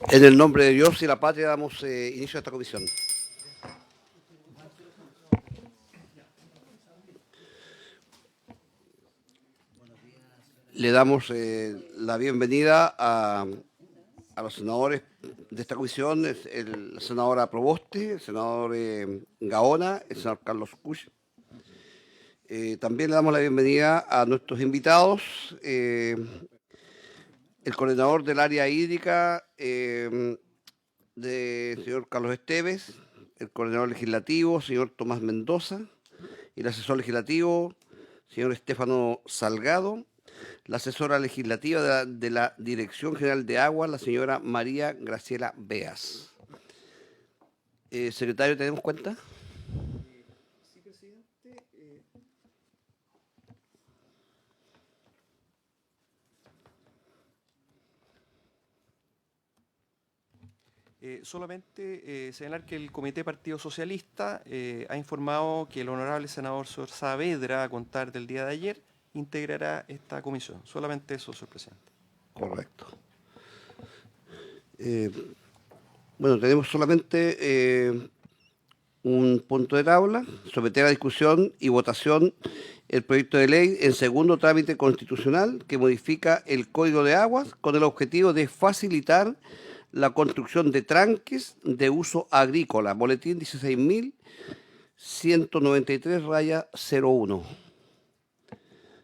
En el nombre de Dios y la patria damos inicio a esta comisión. Le damos la bienvenida a los senadores de esta comisión, la senadora Proboste, el senador Gaona, el senador Carlos Cuch. También le damos la bienvenida a nuestros invitados, el coordinador del área hídrica, señor Carlos Esteves, el coordinador legislativo, señor Tomás Mendoza, y el asesor legislativo, señor Estefano Salgado, la asesora legislativa de la Dirección General de Agua, la señora María Graciela Beas. Secretario, ¿tenemos cuenta? Sí, presidente. Solamente señalar que el Comité Partido Socialista ha informado que el honorable senador Sor Saavedra, a contar del día de ayer, integrará esta comisión. Solamente eso, señor presidente. Correcto. Bueno, tenemos solamente un punto de tabla, someter a discusión y votación el proyecto de ley en segundo trámite constitucional que modifica el Código de Aguas con el objetivo de facilitar la construcción de tranques de uso agrícola, boletín 16.193-01.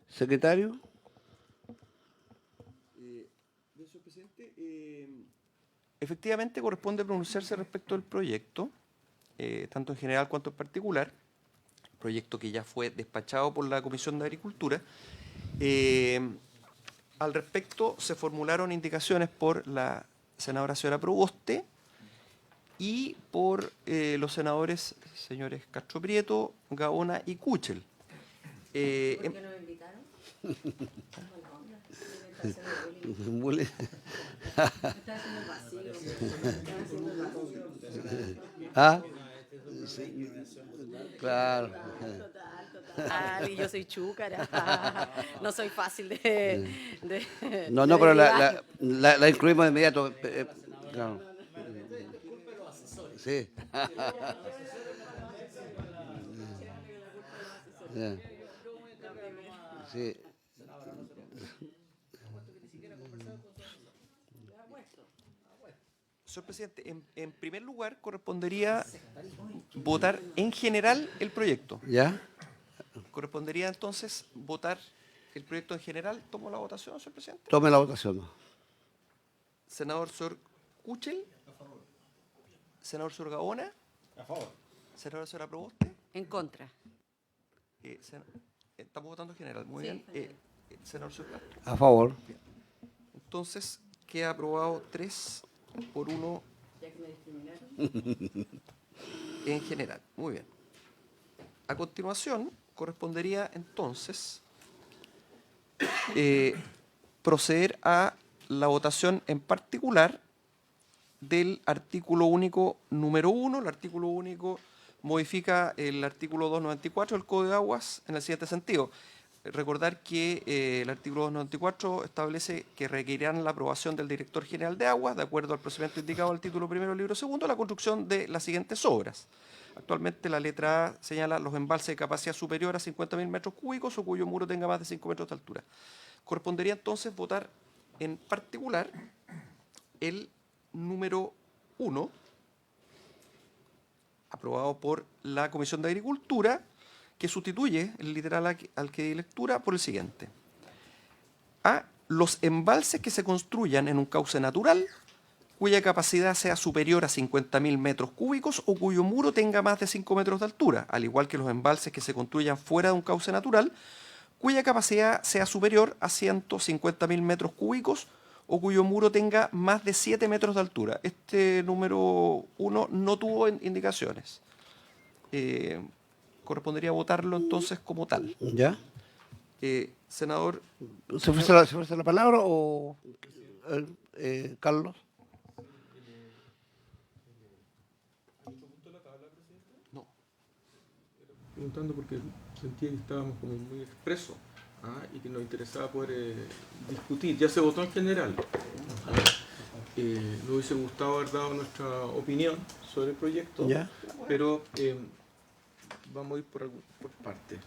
Secretario. Señor presidente, efectivamente corresponde pronunciarse respecto del proyecto, tanto en general cuanto en particular, proyecto que ya fue despachado por la Comisión de Agricultura. Al respecto se formularon indicaciones por la senadora señora Proboste y por los senadores señores Castro Prieto, Gaona y Kuchel. ¿Por qué no me invitaron? Mule. Me está haciendo el vacío. Me está haciendo el vacío. Ah, sí, claro. Total. Y yo soy chúcara. No soy fácil de No, de pero derivar. la incluimos de inmediato. Claro. Sí. Ya. Sí. Señor presidente, en primer lugar correspondería votar en general el proyecto. ¿Ya? Correspondería entonces votar el proyecto en general. ¿Tomo la votación, señor presidente? Tome la votación. Senador Sor Kuchel. A favor. Senador Sor Gaona. A favor. Senadora Sora Proboste. En contra. Estamos votando en general. Muy Sí, bien. Senador Sor Castro. A favor. Bien. Entonces queda aprobado 3 por 1 Ya que me discriminaron. en general. Muy bien. A continuación, correspondería entonces proceder a la votación en particular del artículo único número 1. El artículo único modifica el artículo 294 del Código de Aguas en el siguiente sentido. Recordar que el artículo 294 establece que requerirán la aprobación del director general de aguas, de acuerdo al procedimiento indicado en el título primero del libro segundo, la construcción de las siguientes obras. Actualmente la letra A señala los embalses de capacidad superior a 50.000 metros cúbicos o cuyo muro tenga más de 5 metros de altura. Correspondería entonces votar en particular el número 1, aprobado por la Comisión de Agricultura, que sustituye el literal al que di lectura por el siguiente. A. Los embalses que se construyan en un cauce natural cuya capacidad sea superior a 50.000 metros cúbicos o cuyo muro tenga más de 5 metros de altura, al igual que los embalses que se construyan fuera de un cauce natural cuya capacidad sea superior a 150.000 metros cúbicos o cuyo muro tenga más de 7 metros de altura. Este número 1 no tuvo indicaciones. Correspondería votarlo entonces como tal. ¿Ya? Senador. ¿Se ofrece la palabra o Carlos? No. Preguntando porque sentía que estábamos como muy expresos y que nos interesaba poder discutir. Ya se votó en general. nos hubiese gustado haber dado nuestra opinión sobre el proyecto, ¿Ya? pero vamos a ir por partes,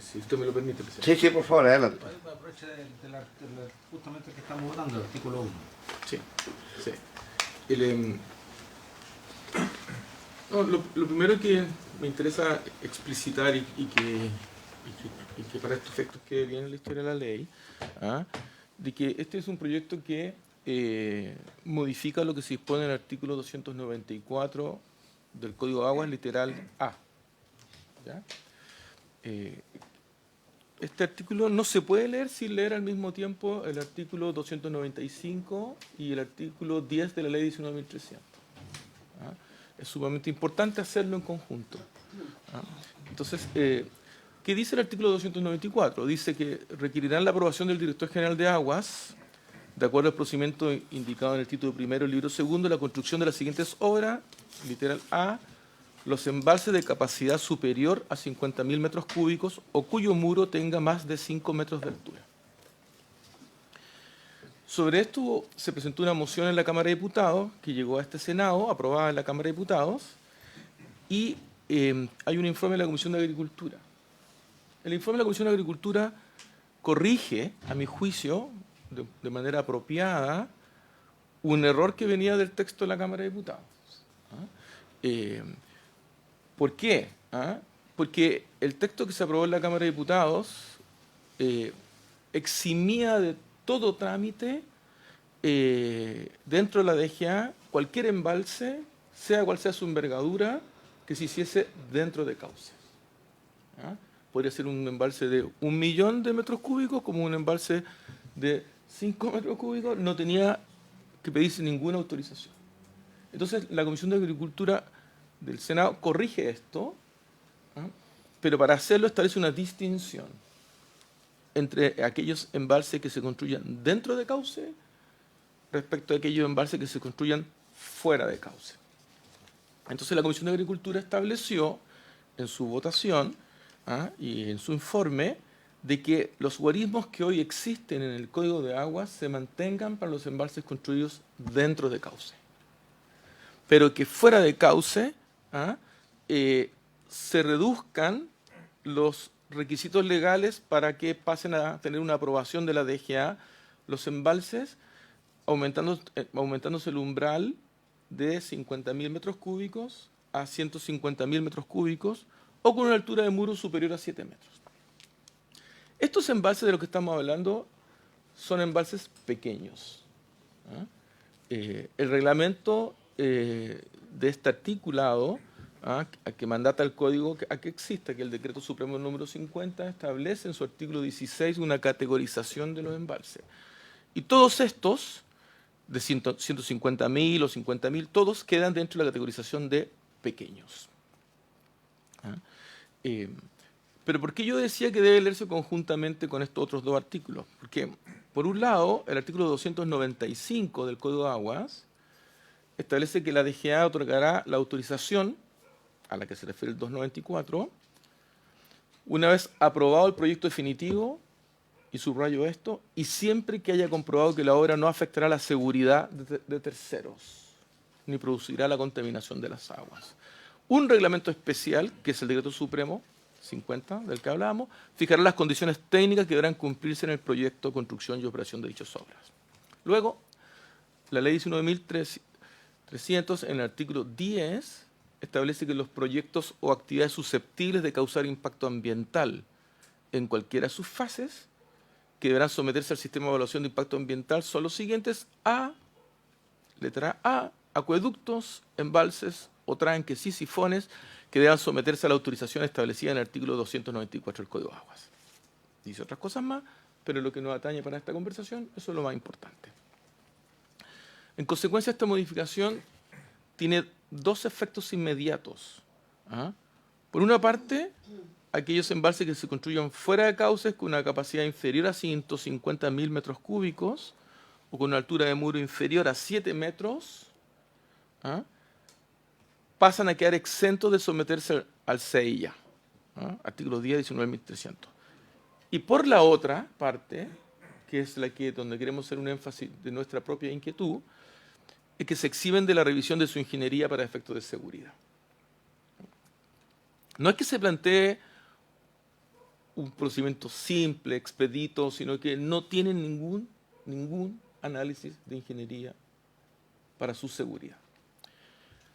si usted me lo permite, presidente. Sí, por favor, adelante. Aproveche justamente el que estamos votando, el artículo 1. Sí, sí. No, lo primero que me interesa explicitar y que para estos efectos quede bien en la historia de la ley, de que este es un proyecto que modifica lo que se dispone en el artículo 294 del Código de Aguas, literal A. ¿Ya? Este artículo no se puede leer sin leer al mismo tiempo el artículo 295 y el artículo 10 de la ley 19.300. Es sumamente importante hacerlo en conjunto. Entonces, ¿qué dice el artículo 294? Dice que requerirán la aprobación del Director General de Aguas, de acuerdo al procedimiento indicado en el título primero, el libro segundo, la construcción de las siguientes obras, literal A, los embalses de capacidad superior a 50.000 metros cúbicos o cuyo muro tenga más de 5 metros de altura. Sobre esto se presentó una moción en la Cámara de Diputados que llegó a este Senado, aprobada en la Cámara de Diputados, y hay un informe de la Comisión de Agricultura. El informe de la Comisión de Agricultura corrige, a mi juicio, de manera apropiada, un error que venía del texto de la Cámara de Diputados. ¿Por qué? Porque el texto que se aprobó en la Cámara de Diputados eximía de todo trámite dentro de la DGA cualquier embalse, sea cual sea su envergadura, que se hiciese dentro de cauces. Podría ser un embalse de 1 millón de metros cúbicos como un embalse de 5 metros cúbicos, no tenía que pedirse ninguna autorización. Entonces la Comisión de Agricultura del Senado corrige esto, pero para hacerlo establece una distinción entre aquellos embalses que se construyan dentro de cauce respecto a aquellos embalses que se construyan fuera de cauce. Entonces la Comisión de Agricultura estableció en su votación y en su informe de que los guarismos que hoy existen en el Código de Aguas se mantengan para los embalses construidos dentro de cauce, pero que fuera de cauce se reduzcan los requisitos legales para que pasen a tener una aprobación de la DGA los embalses, aumentándose el umbral de 50.000 metros cúbicos a 150.000 metros cúbicos o con una altura de muro superior a 7 metros. Estos embalses de los que estamos hablando son embalses pequeños. El reglamento de este articulado a que mandata el código a que exista, que el decreto supremo número 50 establece en su artículo 16 una categorización de los embalses. Y todos estos, de 150.000 o 50.000, todos quedan dentro de la categorización de pequeños. Pero ¿por qué yo decía que debe leerse conjuntamente con estos otros dos artículos? Porque, por un lado, el artículo 295 del Código de Aguas establece que la DGA otorgará la autorización a la que se refiere el 294, una vez aprobado el proyecto definitivo, y subrayo esto, y siempre que haya comprobado que la obra no afectará la seguridad de terceros, ni producirá la contaminación de las aguas. Un reglamento especial, que es el Decreto Supremo 50, del que hablábamos, fijará las condiciones técnicas que deberán cumplirse en el proyecto, construcción y operación de dichas obras. Luego, la Ley 19.300, en el artículo 10, establece que los proyectos o actividades susceptibles de causar impacto ambiental en cualquiera de sus fases, que deberán someterse al sistema de evaluación de impacto ambiental, son los siguientes: letra A, acueductos, embalses o tranques y sifones que deban someterse a la autorización establecida en el artículo 294 del Código de Aguas. Dice otras cosas más, pero lo que nos atañe para esta conversación, eso es lo más importante. En consecuencia, esta modificación tiene dos efectos inmediatos. Por una parte, aquellos embalses que se construyan fuera de cauces con una capacidad inferior a 150.000 metros cúbicos o con una altura de muro inferior a 7 metros, pasan a quedar exentos de someterse al CEIA, artículo 10, 19.300. Y por la otra parte, que es la que donde queremos hacer un énfasis de nuestra propia inquietud, es que se exhiben de la revisión de su ingeniería para efectos de seguridad. No es que se plantee un procedimiento simple, expedito, sino que no tienen ningún análisis de ingeniería para su seguridad.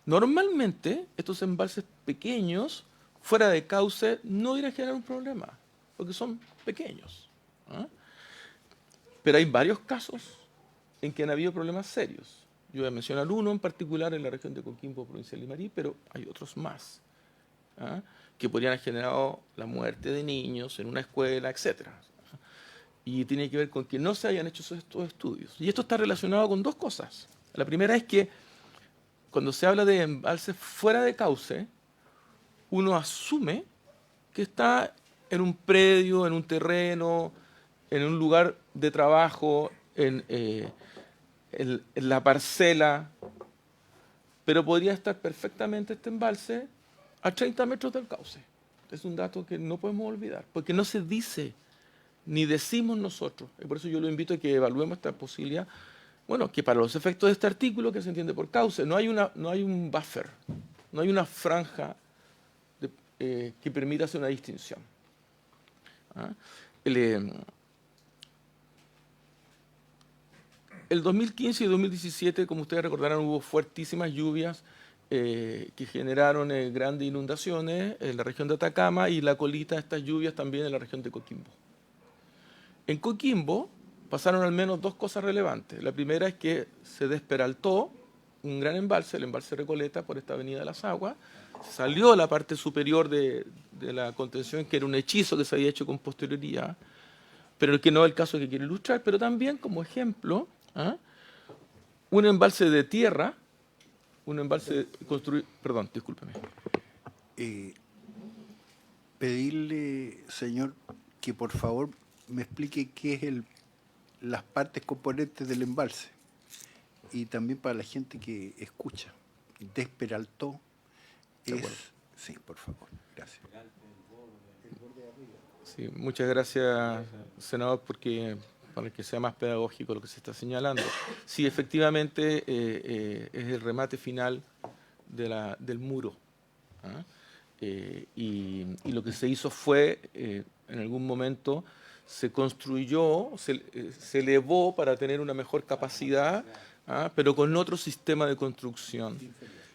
Normalmente, estos embalses pequeños, fuera de cauce, no irán a generar un problema, porque son pequeños. ¿Ah? Pero hay varios casos en que han habido problemas serios. Yo voy a mencionar uno en particular en la región de Coquimbo, provincia de Limarí, pero hay otros más, ¿ah? que podrían haber generado la muerte de niños en una escuela, etc. Y tiene que ver con que no se hayan hecho estos estudios. Y esto está relacionado con dos cosas. La primera es que cuando se habla de embalses fuera de cauce, uno asume que está en un predio, en un terreno, en un lugar de trabajo, en la parcela, pero podría estar perfectamente este embalse a 30 metros del cauce. Es un dato que no podemos olvidar, porque no se dice, ni decimos nosotros. Y por eso yo lo invito a que evaluemos esta posibilidad. Bueno, que para los efectos de este artículo, que se entiende por cauce, no hay un buffer, no hay una franja que permita hacer una distinción. ¿Ah? El 2015 y 2017, como ustedes recordarán, hubo fuertísimas lluvias que generaron grandes inundaciones en la región de Atacama y la colita de estas lluvias también en la región de Coquimbo. En Coquimbo pasaron al menos dos cosas relevantes. La primera es que se desperaltó un gran embalse, el embalse Recoleta, por esta avenida de las Aguas. Salió a la parte superior de la contención, que era un hechizo que se había hecho con posterioridad, pero el que no es el caso que quiero ilustrar, pero también como ejemplo, ¿ah? un embalse de tierra, un embalse construido... Perdón, discúlpeme. Pedirle, señor, que por favor me explique qué es las partes componentes del embalse. Y también para la gente que escucha. Desperaltó es... Sí, por favor. Gracias. Sí, muchas gracias, senador, para que sea más pedagógico lo que se está señalando. Sí, efectivamente es el remate final del muro. ¿Ah? Y lo que se hizo fue, en algún momento, se construyó, se elevó para tener una mejor capacidad, ¿ah? pero con otro sistema de construcción.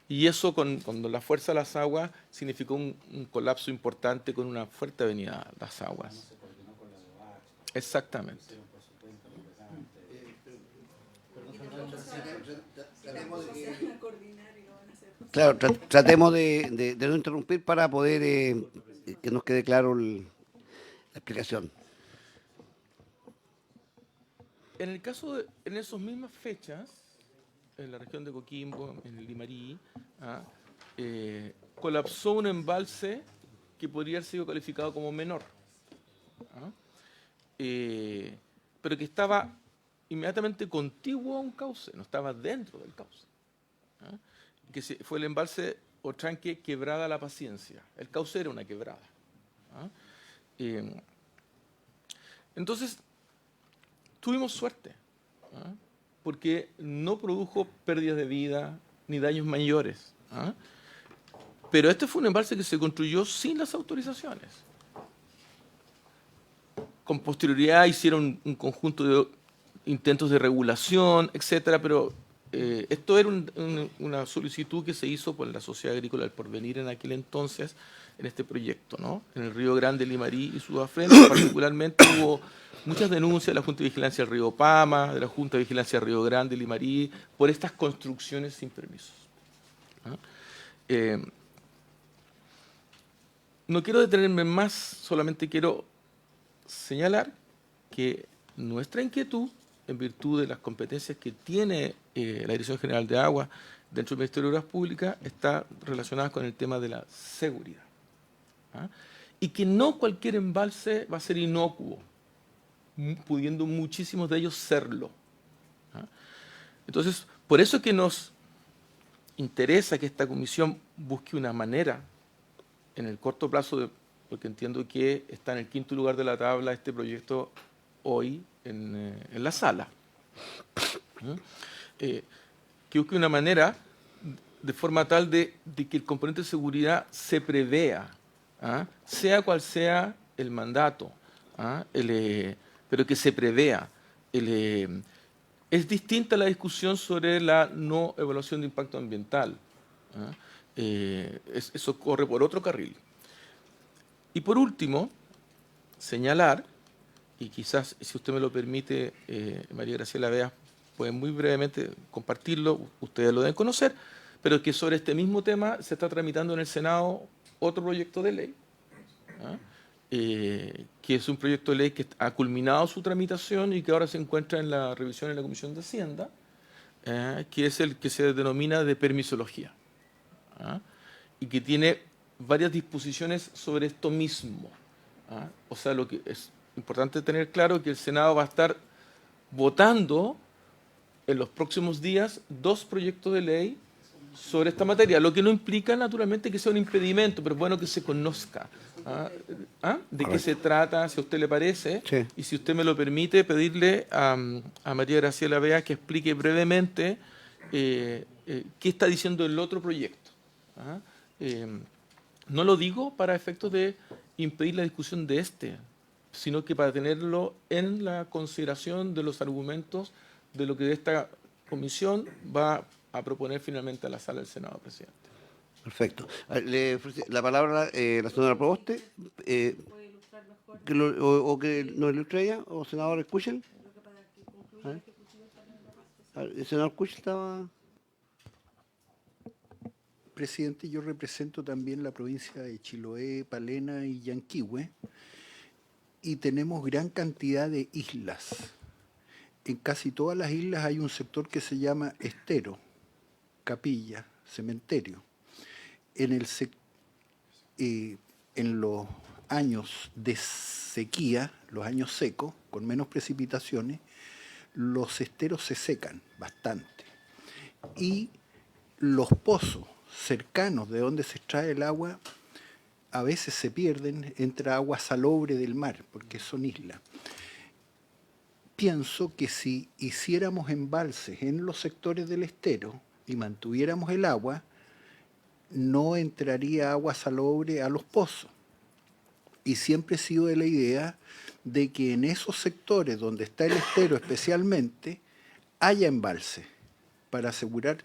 Y eso, cuando la fuerza de las aguas, significó un colapso importante con una fuerte avenida de las aguas. Exactamente. Claro, tratemos de no interrumpir para poder que nos quede claro la explicación. En el caso en esas mismas fechas, en la región de Coquimbo, en el Limarí, colapsó un embalse que podría haber sido calificado como menor, pero que estaba inmediatamente contiguo a un cauce, no estaba dentro del cauce. Que fue el embalse o tranque Quebrada La Paciencia. El cauce era una quebrada. Entonces, tuvimos suerte, porque no produjo pérdidas de vida ni daños mayores. Pero este fue un embalse que se construyó sin las autorizaciones. Con posterioridad hicieron un conjunto de intentos de regulación, etcétera, pero esto era una solicitud que se hizo por la Sociedad Agrícola del Porvenir en aquel entonces, en este proyecto, ¿no? En el Río Grande, Limarí y sus afluentes, particularmente hubo muchas denuncias de la Junta de Vigilancia del Río Pama, de la Junta de Vigilancia del Río Grande, Limarí, por estas construcciones sin permisos. No quiero detenerme más, solamente quiero señalar que nuestra inquietud, en virtud de las competencias que tiene la Dirección General de Agua dentro del Ministerio de Obras Públicas, está relacionada con el tema de la seguridad. Y que no cualquier embalse va a ser inocuo, pudiendo muchísimos de ellos serlo. Entonces, por eso es que nos interesa que esta comisión busque una manera, en el corto plazo, porque entiendo que está en el 5º lugar de la tabla este proyecto hoy en la sala. que busque una manera de forma tal de que el componente de seguridad se prevea, ¿ah? Sea cual sea el mandato, ¿ah? Pero que se prevea. Es distinta la discusión sobre la no evaluación de impacto ambiental, ¿ah? Eso corre por otro carril. Y por último, señalar, y quizás, si usted me lo permite, María Graciela Veas, puede muy brevemente compartirlo, ustedes lo deben conocer, pero que sobre este mismo tema se está tramitando en el Senado otro proyecto de ley, ¿ah? Que es un proyecto de ley que ha culminado su tramitación y que ahora se encuentra en la revisión en la Comisión de Hacienda, que es el que se denomina de permisología, ¿ah? Y que tiene varias disposiciones sobre esto mismo, ¿ah? O sea, lo que es importante tener claro que el Senado va a estar votando en los próximos días 2 proyectos de ley sobre esta materia, lo que no implica naturalmente que sea un impedimento, pero es bueno que se conozca, de qué se trata, si a usted le parece, Sí. y si usted me lo permite, pedirle a María Graciela Vea que explique brevemente qué está diciendo el otro proyecto. No lo digo para efectos de impedir la discusión de este, sino que para tenerlo en la consideración de los argumentos de lo que esta comisión va a proponer finalmente a la sala del Senado, presidente. Perfecto. Le ofrece la palabra la señora Proboste, o que nos ilustre ella, o senador escuchen. El senador Kuchel estaba... Presidente, yo represento también la provincia de Chiloé, Palena y Yanquihue, y tenemos gran cantidad de islas. En casi todas las islas hay un sector que se llama estero, capilla, cementerio. En los años de sequía, los años secos, con menos precipitaciones, los esteros se secan bastante. Y los pozos cercanos de donde se extrae el agua a veces se pierden entre agua salobre del mar, porque son islas. Pienso que si hiciéramos embalses en los sectores del estero y mantuviéramos el agua, no entraría agua salobre a los pozos. Y siempre he sido de la idea de que en esos sectores donde está el estero especialmente, haya embalses para asegurar,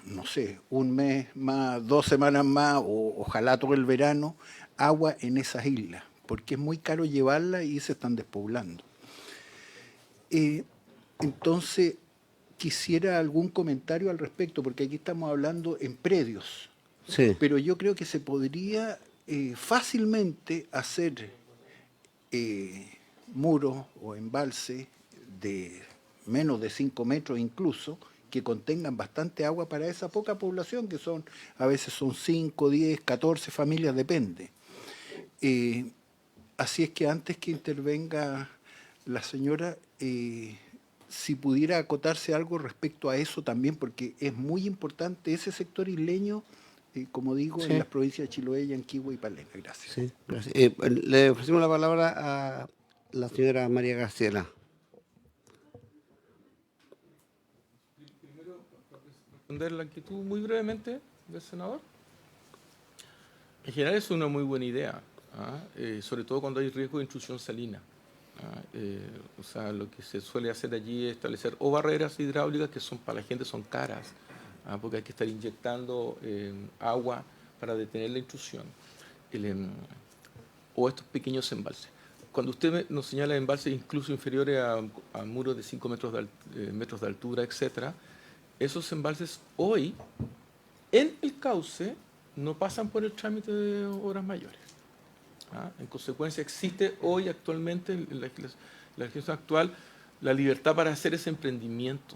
no sé, un mes más, 2 semanas más, o ojalá todo el verano, agua en esas islas, porque es muy caro llevarla y se están despoblando. Entonces, quisiera algún comentario al respecto, porque aquí estamos hablando en predios, Sí. pero yo creo que se podría fácilmente hacer muros o embalses de menos de 5 metros incluso, que contengan bastante agua para esa poca población, que son a veces son 5, 10, 14 familias, depende. Así es que antes que intervenga la señora, si pudiera acotarse algo respecto a eso también, porque es muy importante ese sector isleño, como digo, Sí. en las provincias de Chiloé, Yanquihue y Palena. Gracias. Sí, gracias. Le ofrecemos la palabra a la señora María Graciela. Responder la inquietud muy brevemente del senador. En general es una muy buena idea, sobre todo cuando hay riesgo de intrusión salina. O sea, lo que se suele hacer allí es establecer o barreras hidráulicas que son para la gente son caras, porque hay que estar inyectando agua para detener la intrusión, o estos pequeños embalses. Cuando usted nos señala embalses incluso inferiores a muros de 5 metros de altura, etcétera, esos embalses hoy, en el cauce, no pasan por el trámite de obras mayores. En consecuencia, existe hoy actualmente, en la legislación actual, la libertad para hacer ese emprendimiento.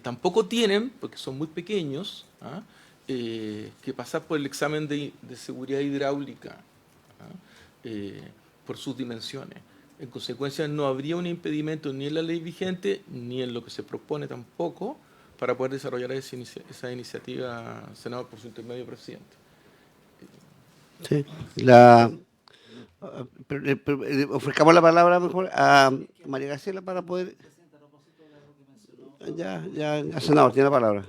Tampoco tienen, porque son muy pequeños, que pasar por el examen de seguridad hidráulica por sus dimensiones. En consecuencia, no habría un impedimento ni en la ley vigente, ni en lo que se propone tampoco, para poder desarrollar esa iniciativa, senador, por su intermedio, presidente. Sí. Ofrezcamos la palabra mejor a María Graciela para poder... senador, tiene la palabra.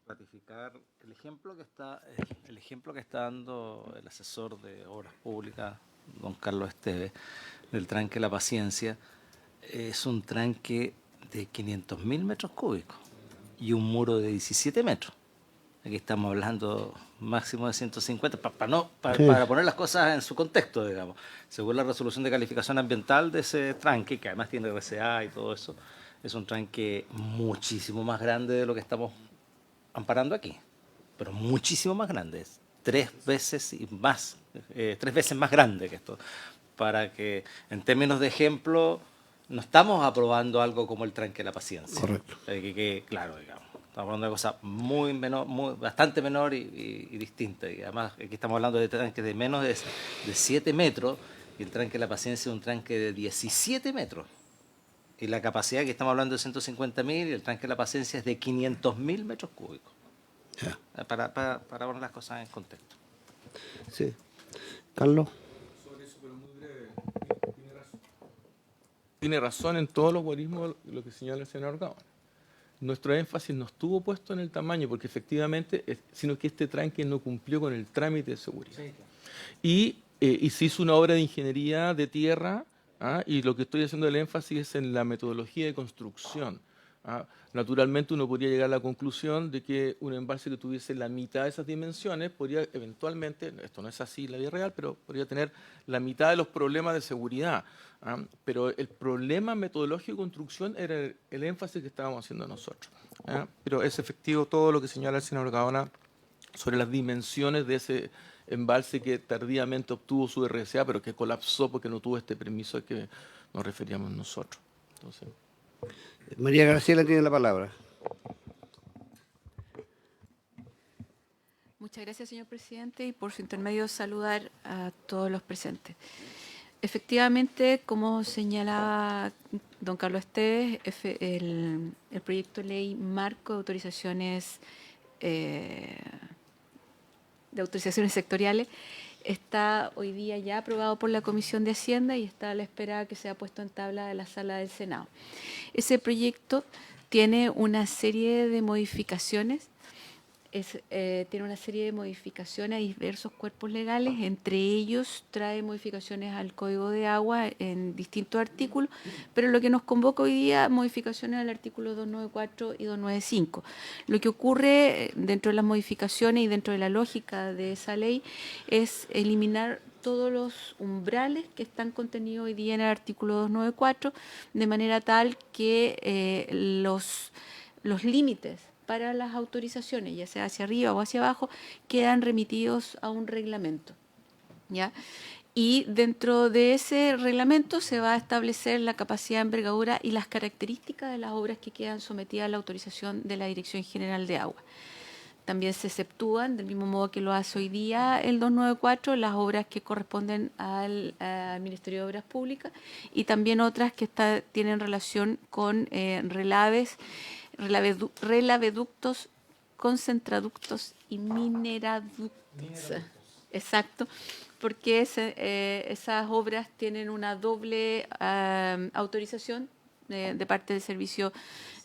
Ratificar el ejemplo que está dando el asesor de Obras Públicas, don Carlos Esteves, del tranque La Paciencia, es un tranque de 500.000 metros cúbicos y un muro de 17 metros. Aquí estamos hablando máximo de 150, para poner las cosas en su contexto, digamos. Según la resolución de calificación ambiental de ese tranque, que además tiene RCA y todo eso, es un tranque muchísimo más grande de lo que estamos amparando aquí, pero muchísimo más grande, es 3 veces más grande que esto, para que en términos de ejemplo no estamos aprobando algo como el tranque de La Paciencia. Correcto. Claro, digamos, estamos hablando de cosas muy menor, bastante menor y distinta, y además aquí estamos hablando de tranques de menos de 7 metros, y el tranque de La Paciencia es un tranque de 17 metros. Y la capacidad que estamos hablando de 150.000 y el tranque de La Paciencia es de 500.000 metros cúbicos. Ya. Para poner las cosas en contexto. Sí. Carlos. Sobre eso, pero muy breve. Tiene razón. Tiene razón en todos los guarismos lo que señala el senador Gaona. Nuestro énfasis no estuvo puesto en el tamaño, porque efectivamente, sino que este tranque no cumplió con el trámite de seguridad. Sí, claro. Y se hizo una obra de ingeniería de tierra, y lo que estoy haciendo el énfasis es en la metodología de construcción. Naturalmente uno podría llegar a la conclusión de que un embalse que tuviese la mitad de esas dimensiones podría eventualmente, esto no es así en la vida real, pero podría tener la mitad de los problemas de seguridad. Pero el problema metodológico de construcción era el énfasis que estábamos haciendo nosotros. Pero es efectivo todo lo que señala el senador Gaona sobre las dimensiones de ese embalse que tardíamente obtuvo su RCA, pero que colapsó porque no tuvo este permiso al que nos referíamos nosotros. Entonces, María Graciela tiene la palabra. Muchas gracias, señor presidente, y por su intermedio saludar a todos los presentes. Efectivamente, como señalaba don Carlos Esteves, el proyecto de ley marco de autorizaciones sectoriales está hoy día ya aprobado por la Comisión de Hacienda y está a la espera que sea puesto en tabla de la Sala del Senado. Ese proyecto tiene una serie de modificaciones, a diversos cuerpos legales, entre ellos trae modificaciones al Código de Agua en distintos artículos, pero lo que nos convoca hoy día, modificaciones al artículo 294 y 295. Lo que ocurre dentro de las modificaciones y dentro de la lógica de esa ley es eliminar todos los umbrales que están contenidos hoy día en el artículo 294, de manera tal que los límites para las autorizaciones, ya sea hacia arriba o hacia abajo, quedan remitidos a un reglamento, ¿ya? Y dentro de ese reglamento se va a establecer la capacidad de envergadura y las características de las obras que quedan sometidas a la autorización de la Dirección General de Agua. También se exceptúan, del mismo modo que lo hace hoy día el 294, las obras que corresponden al Ministerio de Obras Públicas y también otras que tienen relación con relaveductos, concentraductos y mineraductos. Exacto, porque esas obras tienen una doble autorización de parte del servicio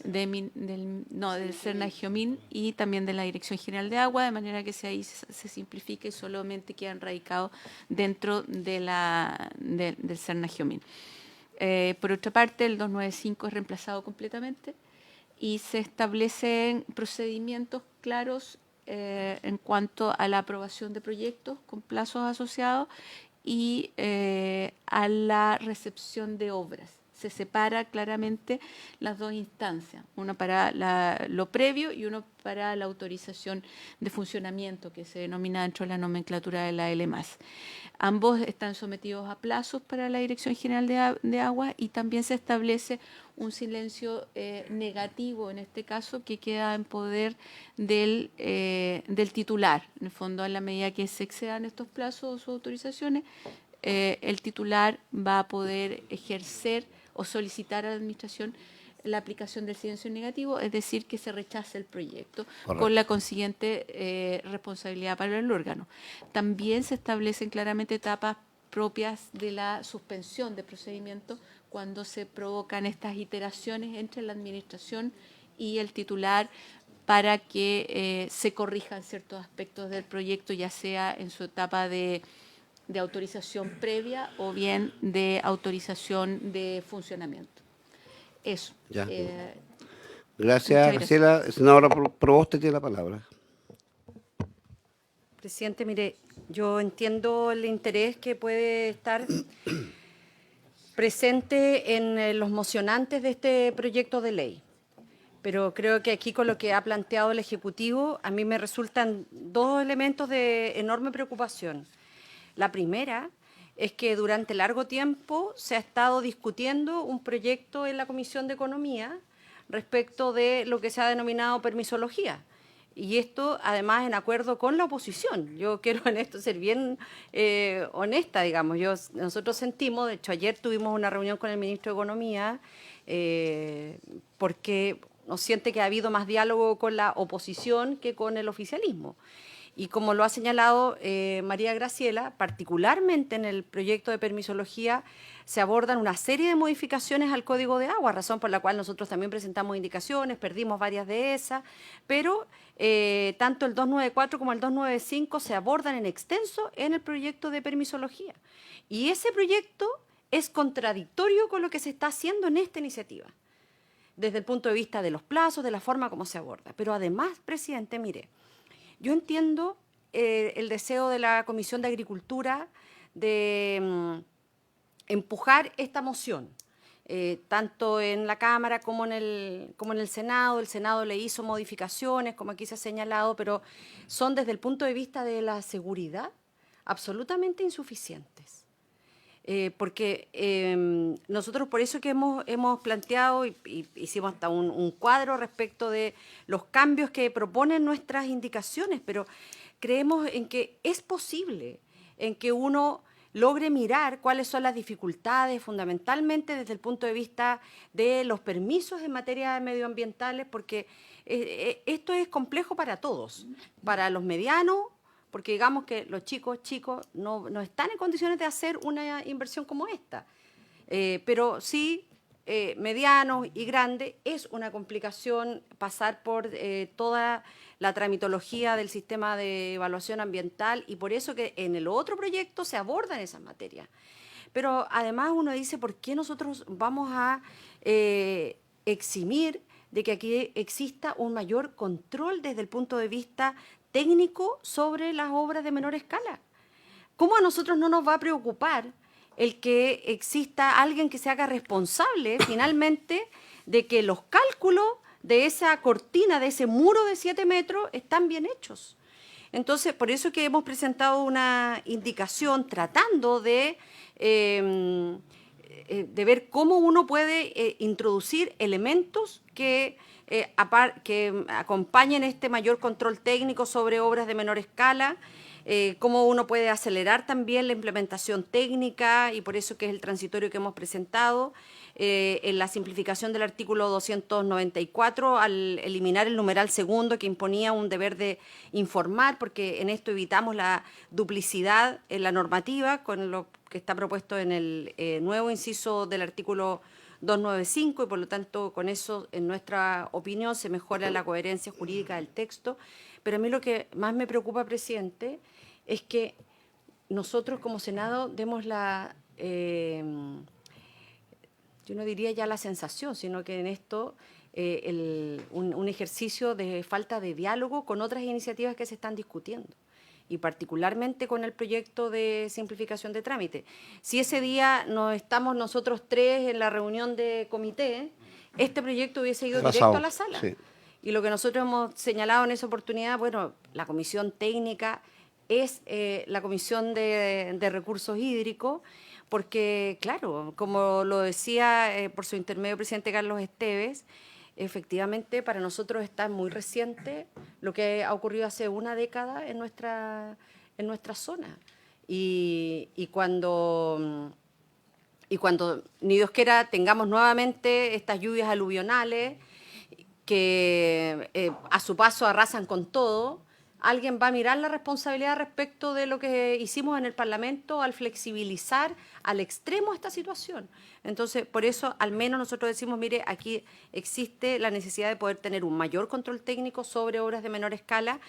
del Cernagiomín y también de la Dirección General de Agua, de manera que ahí se simplifica y solamente quedan radicados dentro de del Cernagiomín. Por otra parte, el 295 es reemplazado completamente y se establecen procedimientos claros en cuanto a la aprobación de proyectos con plazos asociados y a la recepción de obras. Se separa claramente las dos instancias, una para lo previo y uno para la autorización de funcionamiento, que se denomina dentro de la nomenclatura de la LMAS. Ambos están sometidos a plazos para la Dirección General de Agua y también se establece un silencio negativo, en este caso, que queda en poder del titular. En el fondo, en la medida que se excedan estos plazos o autorizaciones, el titular va a poder ejercer o solicitar a la Administración la aplicación del silencio negativo, es decir, que se rechace el proyecto. Correcto. Con la consiguiente responsabilidad para el órgano. También se establecen claramente etapas propias de la suspensión de procedimiento cuando se provocan estas iteraciones entre la administración y el titular para que se corrijan ciertos aspectos del proyecto, ya sea en su etapa de autorización previa o bien de autorización de funcionamiento. Eso. Ya. Muchas Gracias, Graciela. Senadora Proboste tiene la palabra. Presidente, mire, yo entiendo el interés que puede estar presente en los mocionantes de este proyecto de ley, pero creo que aquí con lo que ha planteado el Ejecutivo, a mí me resultan dos elementos de enorme preocupación. La primera es que durante largo tiempo se ha estado discutiendo un proyecto en la Comisión de Economía respecto de lo que se ha denominado permisología. Y esto, además, en acuerdo con la oposición. Yo quiero en esto ser bien honesta, digamos. Nosotros sentimos, de hecho, ayer tuvimos una reunión con el ministro de Economía, porque nos siente que ha habido más diálogo con la oposición que con el oficialismo. Y como lo ha señalado María Graciela, particularmente en el proyecto de permisología se abordan una serie de modificaciones al Código de Agua, razón por la cual nosotros también presentamos indicaciones, perdimos varias de esas, pero tanto el 294 como el 295 se abordan en extenso en el proyecto de permisología. Y ese proyecto es contradictorio con lo que se está haciendo en esta iniciativa, desde el punto de vista de los plazos, de la forma como se aborda. Pero además, presidente, mire, yo entiendo el deseo de la Comisión de Agricultura de empujar esta moción, tanto en la Cámara como en el Senado. El Senado le hizo modificaciones, como aquí se ha señalado, pero son desde el punto de vista de la seguridad absolutamente insuficientes. Porque nosotros por eso que hemos planteado y hicimos hasta un cuadro respecto de los cambios que proponen nuestras indicaciones, pero creemos en que es posible, en que uno logre mirar cuáles son las dificultades fundamentalmente desde el punto de vista de los permisos en materia medioambientales, porque esto es complejo para todos, para los medianos, porque digamos que los chicos no están en condiciones de hacer una inversión como esta, pero sí medianos y grandes es una complicación pasar por toda la tramitología del sistema de evaluación ambiental, y por eso que en el otro proyecto se abordan esas materias. Pero además uno dice, ¿por qué nosotros vamos a eximir de que aquí exista un mayor control desde el punto de vista técnico sobre las obras de menor escala? ¿Cómo a nosotros no nos va a preocupar el que exista alguien que se haga responsable finalmente de que los cálculos de esa cortina, de ese muro de 7 metros, están bien hechos? Entonces, por eso que hemos presentado una indicación tratando de ver cómo uno puede introducir elementos que acompañen este mayor control técnico sobre obras de menor escala, cómo uno puede acelerar también la implementación técnica, y por eso que es el transitorio que hemos presentado, en la simplificación del artículo 294 al eliminar el numeral segundo que imponía un deber de informar, porque en esto evitamos la duplicidad en la normativa con lo que está propuesto en el nuevo inciso del artículo 295, y por lo tanto con eso, en nuestra opinión, se mejora la coherencia jurídica del texto. Pero a mí lo que más me preocupa, presidente, es que nosotros como Senado demos yo no diría ya la sensación, sino que en esto un ejercicio de falta de diálogo con otras iniciativas que se están discutiendo, y particularmente con el proyecto de simplificación de trámite. Si ese día no estamos nosotros tres en la reunión de comité, este proyecto hubiese ido directo a la sala. Sí. Y lo que nosotros hemos señalado en esa oportunidad, bueno, la comisión técnica es la comisión de recursos hídricos, porque, claro, como lo decía por su intermedio el presidente Carlos Esteves, efectivamente para nosotros está muy reciente lo que ha ocurrido hace una década en nuestra zona. Y cuando ni Dios quiera tengamos nuevamente estas lluvias aluvionales que a su paso arrasan con todo, alguien va a mirar la responsabilidad respecto de lo que hicimos en el Parlamento al flexibilizar al extremo esta situación. Entonces, por eso, al menos nosotros decimos, mire, aquí existe la necesidad de poder tener un mayor control técnico sobre obras de menor escala,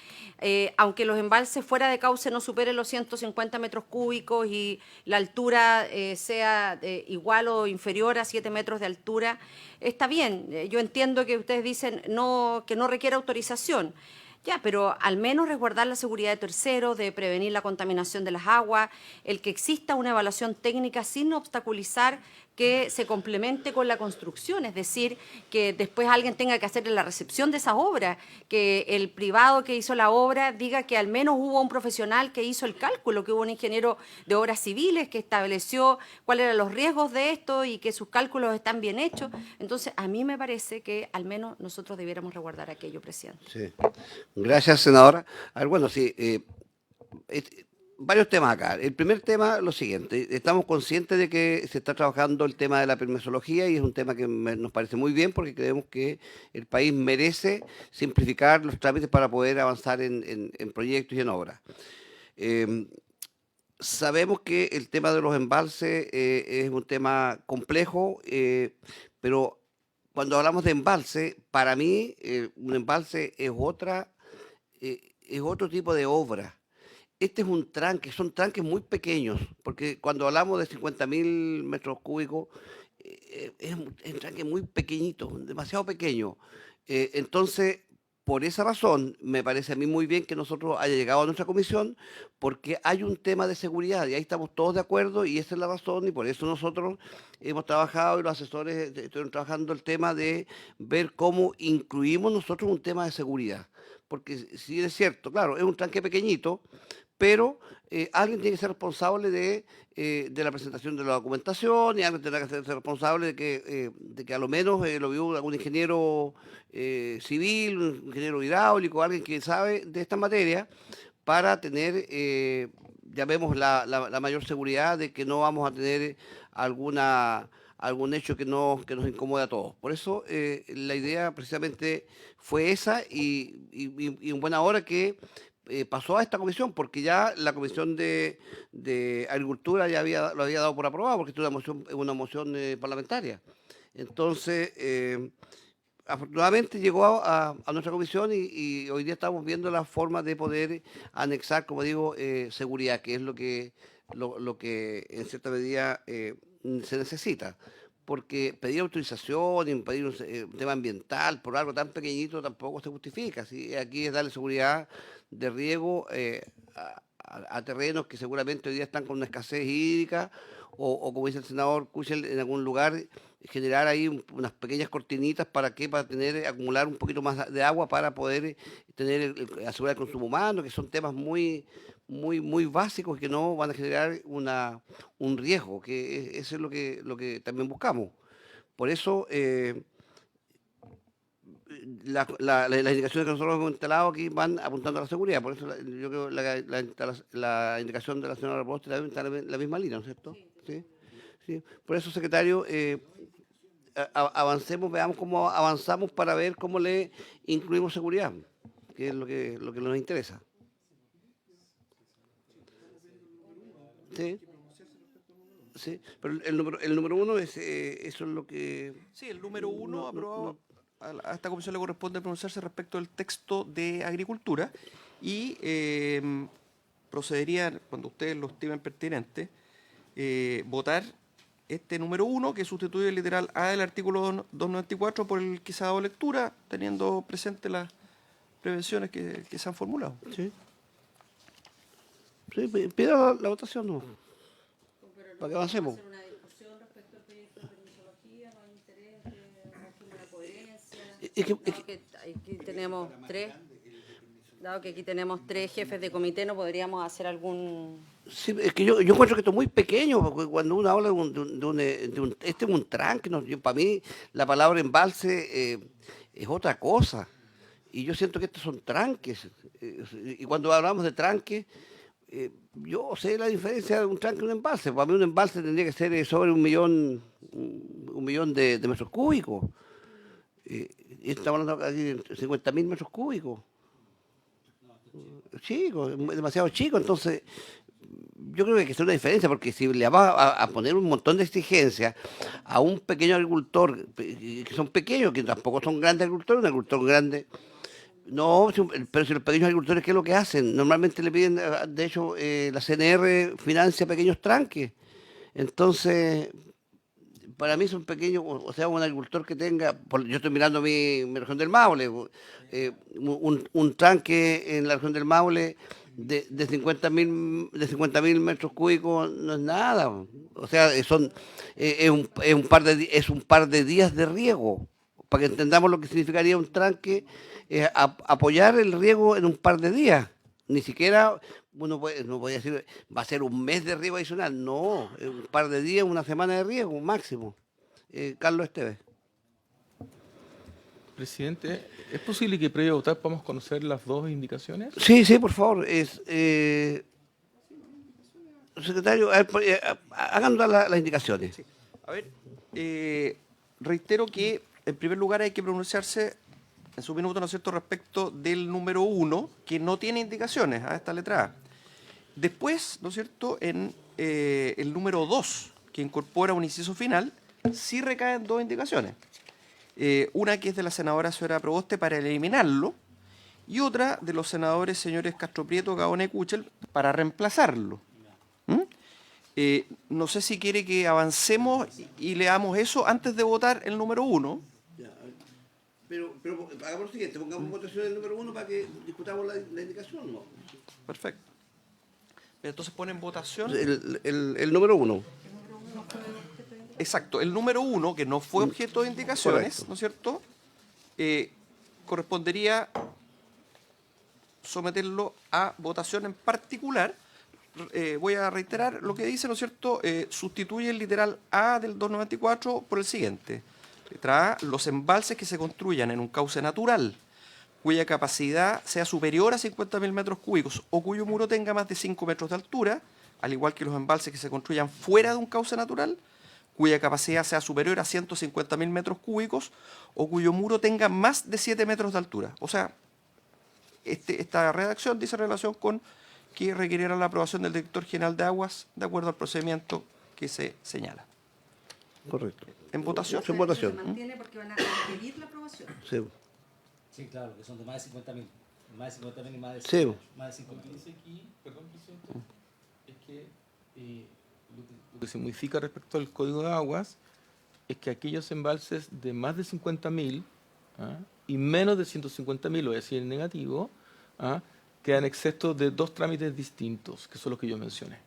aunque los embalses fuera de cauce no superen los 150 metros cúbicos y la altura sea igual o inferior a 7 metros de altura, está bien. Yo entiendo que ustedes dicen que no requiere autorización. Ya, pero al menos resguardar la seguridad de terceros, de prevenir la contaminación de las aguas, el que exista una evaluación técnica sin obstaculizar que se complemente con la construcción, es decir, que después alguien tenga que hacer la recepción de esa obra, que el privado que hizo la obra diga que al menos hubo un profesional que hizo el cálculo, que hubo un ingeniero de obras civiles que estableció cuáles eran los riesgos de esto y que sus cálculos están bien hechos. Entonces, a mí me parece que al menos nosotros debiéramos resguardar aquello, presidente. Sí. Gracias, senadora. A ver, bueno, sí, varios temas acá. El primer tema, lo siguiente, estamos conscientes de que se está trabajando el tema de la permisología y es un tema que nos parece muy bien porque creemos que el país merece simplificar los trámites para poder avanzar en proyectos y en obras. Sabemos que el tema de los embalses es un tema complejo, pero cuando hablamos de embalse, para mí un embalse es otro tipo de obra. Este es un tranque, son tranques muy pequeños, porque cuando hablamos de 50.000 metros cúbicos, es un tranque muy pequeñito, demasiado pequeño. Entonces, por esa razón, me parece a mí muy bien que nosotros haya llegado a nuestra comisión, porque hay un tema de seguridad, y ahí estamos todos de acuerdo, y esa es la razón, y por eso nosotros hemos trabajado, y los asesores estuvieron trabajando el tema de ver cómo incluimos nosotros un tema de seguridad. Porque si es cierto, claro, es un tranque pequeñito, pero alguien tiene que ser responsable de la presentación de la documentación y alguien tendrá que ser responsable de que a lo menos lo vio algún ingeniero civil, un ingeniero hidráulico, alguien que sabe de esta materia para tener, ya vemos, la mayor seguridad de que no vamos a tener algún hecho que nos incomode a todos. Por eso la idea precisamente fue esa y en buena hora que pasó a esta comisión, porque ya la Comisión de Agricultura ya lo había dado por aprobado, porque esto es una moción parlamentaria. Entonces, afortunadamente llegó a nuestra comisión y hoy día estamos viendo la forma de poder anexar, como digo, seguridad, que es lo que en cierta medida se necesita. Porque pedir autorización y pedir un tema ambiental por algo tan pequeñito tampoco se justifica. ¿Sí? Aquí es darle seguridad de riego a terrenos que seguramente hoy día están con una escasez hídrica o como dice el senador Kuchel, en algún lugar generar ahí unas pequeñas cortinitas para acumular un poquito más de agua para poder asegurar el consumo humano, que son temas muy básicos que no van a generar un riesgo, que eso es lo que también buscamos. Por eso, las indicaciones que nosotros hemos instalado aquí van apuntando a la seguridad. Por eso yo creo que la indicación de la señora Proboste también está en la misma línea, ¿no es cierto? Sí. Sí. Por eso, secretario, avancemos, veamos cómo avanzamos para ver cómo le incluimos seguridad, que es lo que nos interesa. Sí. Sí, pero el número uno es eso es lo que... Sí, el número uno aprobado. A esta comisión le corresponde pronunciarse respecto del texto de Agricultura y procedería, cuando ustedes lo estimen pertinente, votar este número 1, que sustituye el literal A del artículo 294 por el que se ha dado lectura, teniendo presente las prevenciones que se han formulado. Sí. Sí, pida la votación, ¿no? Para que avancemos. Aquí tenemos tres. Dado que aquí tenemos tres jefes de comité, ¿no podríamos hacer algún...? Sí, es que yo encuentro que esto es muy pequeño, porque cuando uno habla este es un tranque, ¿no? Para mí la palabra embalse es otra cosa, y yo siento que estos son tranques, y cuando hablamos de tranques, yo sé la diferencia de un tranque y un embalse. Para mí un embalse tendría que ser sobre un millón de metros cúbicos, y estamos hablando aquí de 50.000 metros cúbicos. chico, es demasiado chico, entonces yo creo que hay que hacer una diferencia, porque si le vamos a poner un montón de exigencias a un pequeño agricultor, que son pequeños, que tampoco son grandes agricultores, un agricultor grande, no, pero si los pequeños agricultores, ¿qué es lo que hacen? Normalmente le piden, de hecho, la CNR financia pequeños tranques, entonces para mí son pequeños, o sea, un agricultor que tenga, yo estoy mirando mi región del Maule, un tanque en la región del Maule de 50.000 metros cúbicos no es nada, o sea, es un par de días de riego, para que entendamos lo que significaría un tranque, apoyar el riego en un par de días, ni siquiera no voy a decir, va a ser un mes de riego adicional, no, un par de días, una semana de riego, máximo. Carlos Esteves. Presidente, ¿es posible que previo a votar podamos conocer las dos indicaciones? Sí, sí, por favor. Secretario, hagan todas las indicaciones. Sí. A ver, reitero que en primer lugar hay que pronunciarse en su minuto, ¿no es cierto?, respecto del número 1, que no tiene indicaciones a esta letra A. Después, ¿no es cierto?, en el número 2, que incorpora un inciso final, sí recaen dos indicaciones. Una que es de la senadora señora Proboste para eliminarlo, y otra de los senadores señores Castro Prieto, Gaona y Kuchel para reemplazarlo. No sé si quiere que avancemos y leamos eso antes de votar el número 1. Pero hagamos lo siguiente, pongamos votación del número 1 para que discutamos la indicación, ¿no? Perfecto. Entonces ponen votación. El número 1. Exacto, el número 1, que no fue objeto de indicaciones, Correcto. ¿no es cierto? Correspondería someterlo a votación en particular. Voy a reiterar lo que dice, ¿no es cierto? Sustituye el literal A del 294 por el siguiente. Letra A, los embalses que se construyan en un cauce natural, cuya capacidad sea superior a 50.000 metros cúbicos o cuyo muro tenga más de 5 metros de altura, al igual que los embalses que se construyan fuera de un cauce natural, cuya capacidad sea superior a 150.000 metros cúbicos o cuyo muro tenga más de 7 metros de altura. O sea, esta redacción dice en relación con que requerirá la aprobación del director general de aguas de acuerdo al procedimiento que se señala. Correcto. ¿En votación? En votación. Se mantiene porque van a requerir la aprobación. Sí. Sí, claro, que son de más de 50.000. Más de 50.000 y más de Sí. 5.000. Más de 5.000. Lo que dice aquí, perdón, presidente, es que lo que se modifica respecto al Código de Aguas es que aquellos embalses de más de 50.000 y menos de 150.000, lo voy a decir en negativo, quedan exentos de dos trámites distintos, que son los que yo mencioné.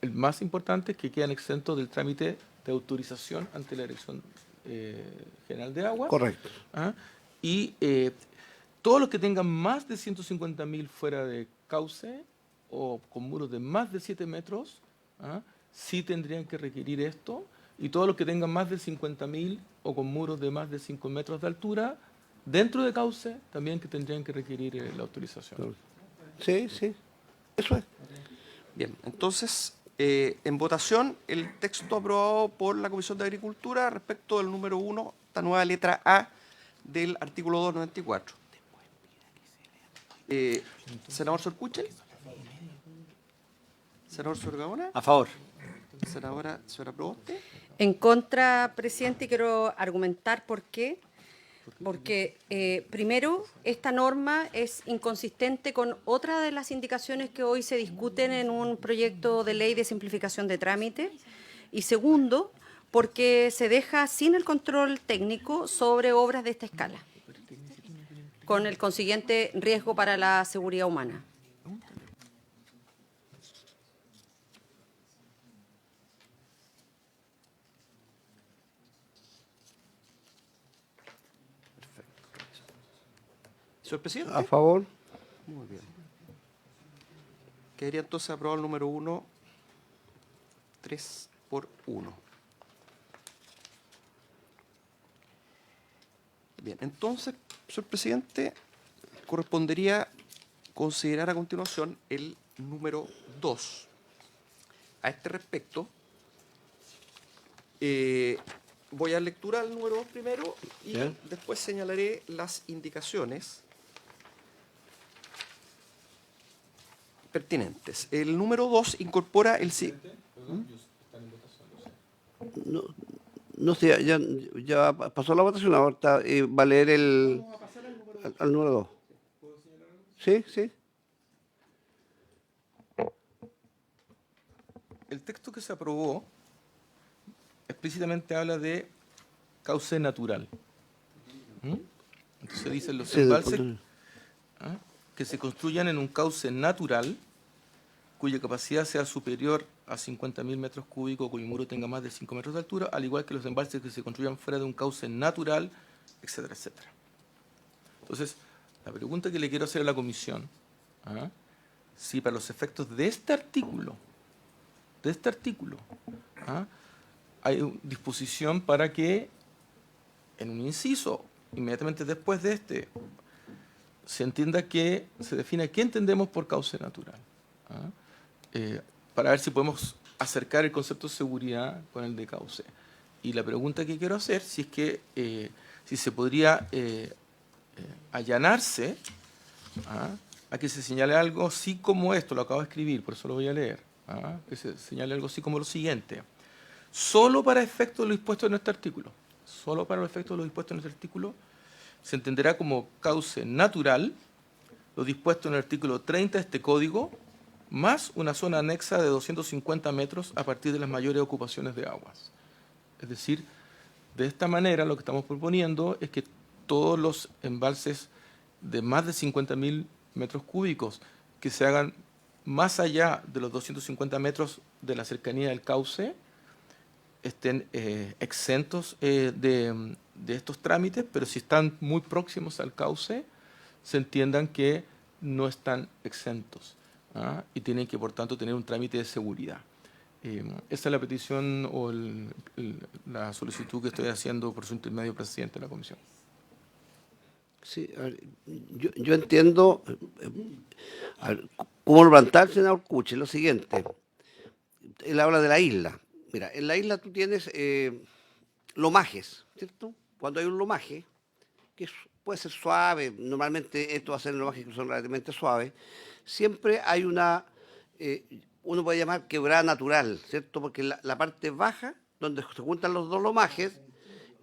El más importante es que quedan exentos del trámite de autorización ante la Dirección General de Aguas. Correcto. Y todos los que tengan más de 150.000 fuera de cauce o con muros de más de 7 metros, sí tendrían que requerir esto. Y todos los que tengan más de 50.000 o con muros de más de 5 metros de altura, dentro de cauce, también que tendrían que requerir la autorización. Sí, sí. Eso es. Bien, entonces, en votación, el texto aprobado por la Comisión de Agricultura respecto del número 1, esta nueva letra A del artículo 294. Senador Sorcuchel. Senador Sorgaona. A favor. Senadora señora Proboste. En contra, presidente, y quiero argumentar por qué. Porque, primero, esta norma es inconsistente con otra de las indicaciones que hoy se discuten en un proyecto de ley de simplificación de trámite. Y segundo, porque se deja sin el control técnico sobre obras de esta escala, con el consiguiente riesgo para la seguridad humana. Señor presidente. A favor. Muy bien. Quedaría entonces aprobado el número 1, 3 por 1. Bien, entonces, señor presidente, correspondería considerar a continuación el número 2. A este respecto, voy a lecturar el número 2 primero y Bien. después señalaré las indicaciones pertinentes. El número 2 incorpora el... No, no sé, ya pasó la votación, ahora va a leer al número 2. Sí, sí. El texto que se aprobó explícitamente habla de cauce natural. Entonces dicen los Sí, embalses que se construyan en un cauce natural cuya capacidad sea superior a 50.000 metros cúbicos, cuyo muro tenga más de 5 metros de altura, al igual que los embalses que se construyan fuera de un cauce natural, etcétera, etcétera. Entonces, la pregunta que le quiero hacer a la comisión, si para los efectos de este artículo, hay disposición para que en un inciso, inmediatamente después de este, se entienda que se define qué entendemos por cauce natural. Para ver si podemos acercar el concepto de seguridad con el de cauce. Y la pregunta que quiero hacer, si es que si se podría allanarse a que se señale algo así como esto, lo acabo de escribir, por eso lo voy a leer, que se señale algo así como lo siguiente. Solo para efectos de lo dispuesto en este artículo, solo para los efectos de lo dispuesto en este artículo, se entenderá como cauce natural lo dispuesto en el artículo 30 de este código, más una zona anexa de 250 metros a partir de las mayores ocupaciones de aguas. Es decir, de esta manera lo que estamos proponiendo es que todos los embalses de más de 50.000 metros cúbicos que se hagan más allá de los 250 metros de la cercanía del cauce estén exentos de estos trámites, pero si están muy próximos al cauce, se entiendan que no están exentos y tienen que, por tanto, tener un trámite de seguridad. Esa es la petición o la solicitud que estoy haciendo por su intermedio, presidente de la comisión. Sí, a ver, yo entiendo, a ver, cómo lo plantea el senador Cuche, lo siguiente. Él habla de la isla. Mira, en la isla tú tienes lomajes, ¿cierto? Cuando hay un lomaje, puede ser suave, normalmente esto va a ser lomajes que son relativamente suaves, siempre hay uno puede llamar quebrada natural, ¿cierto? Porque la parte baja, donde se juntan los dos lomajes,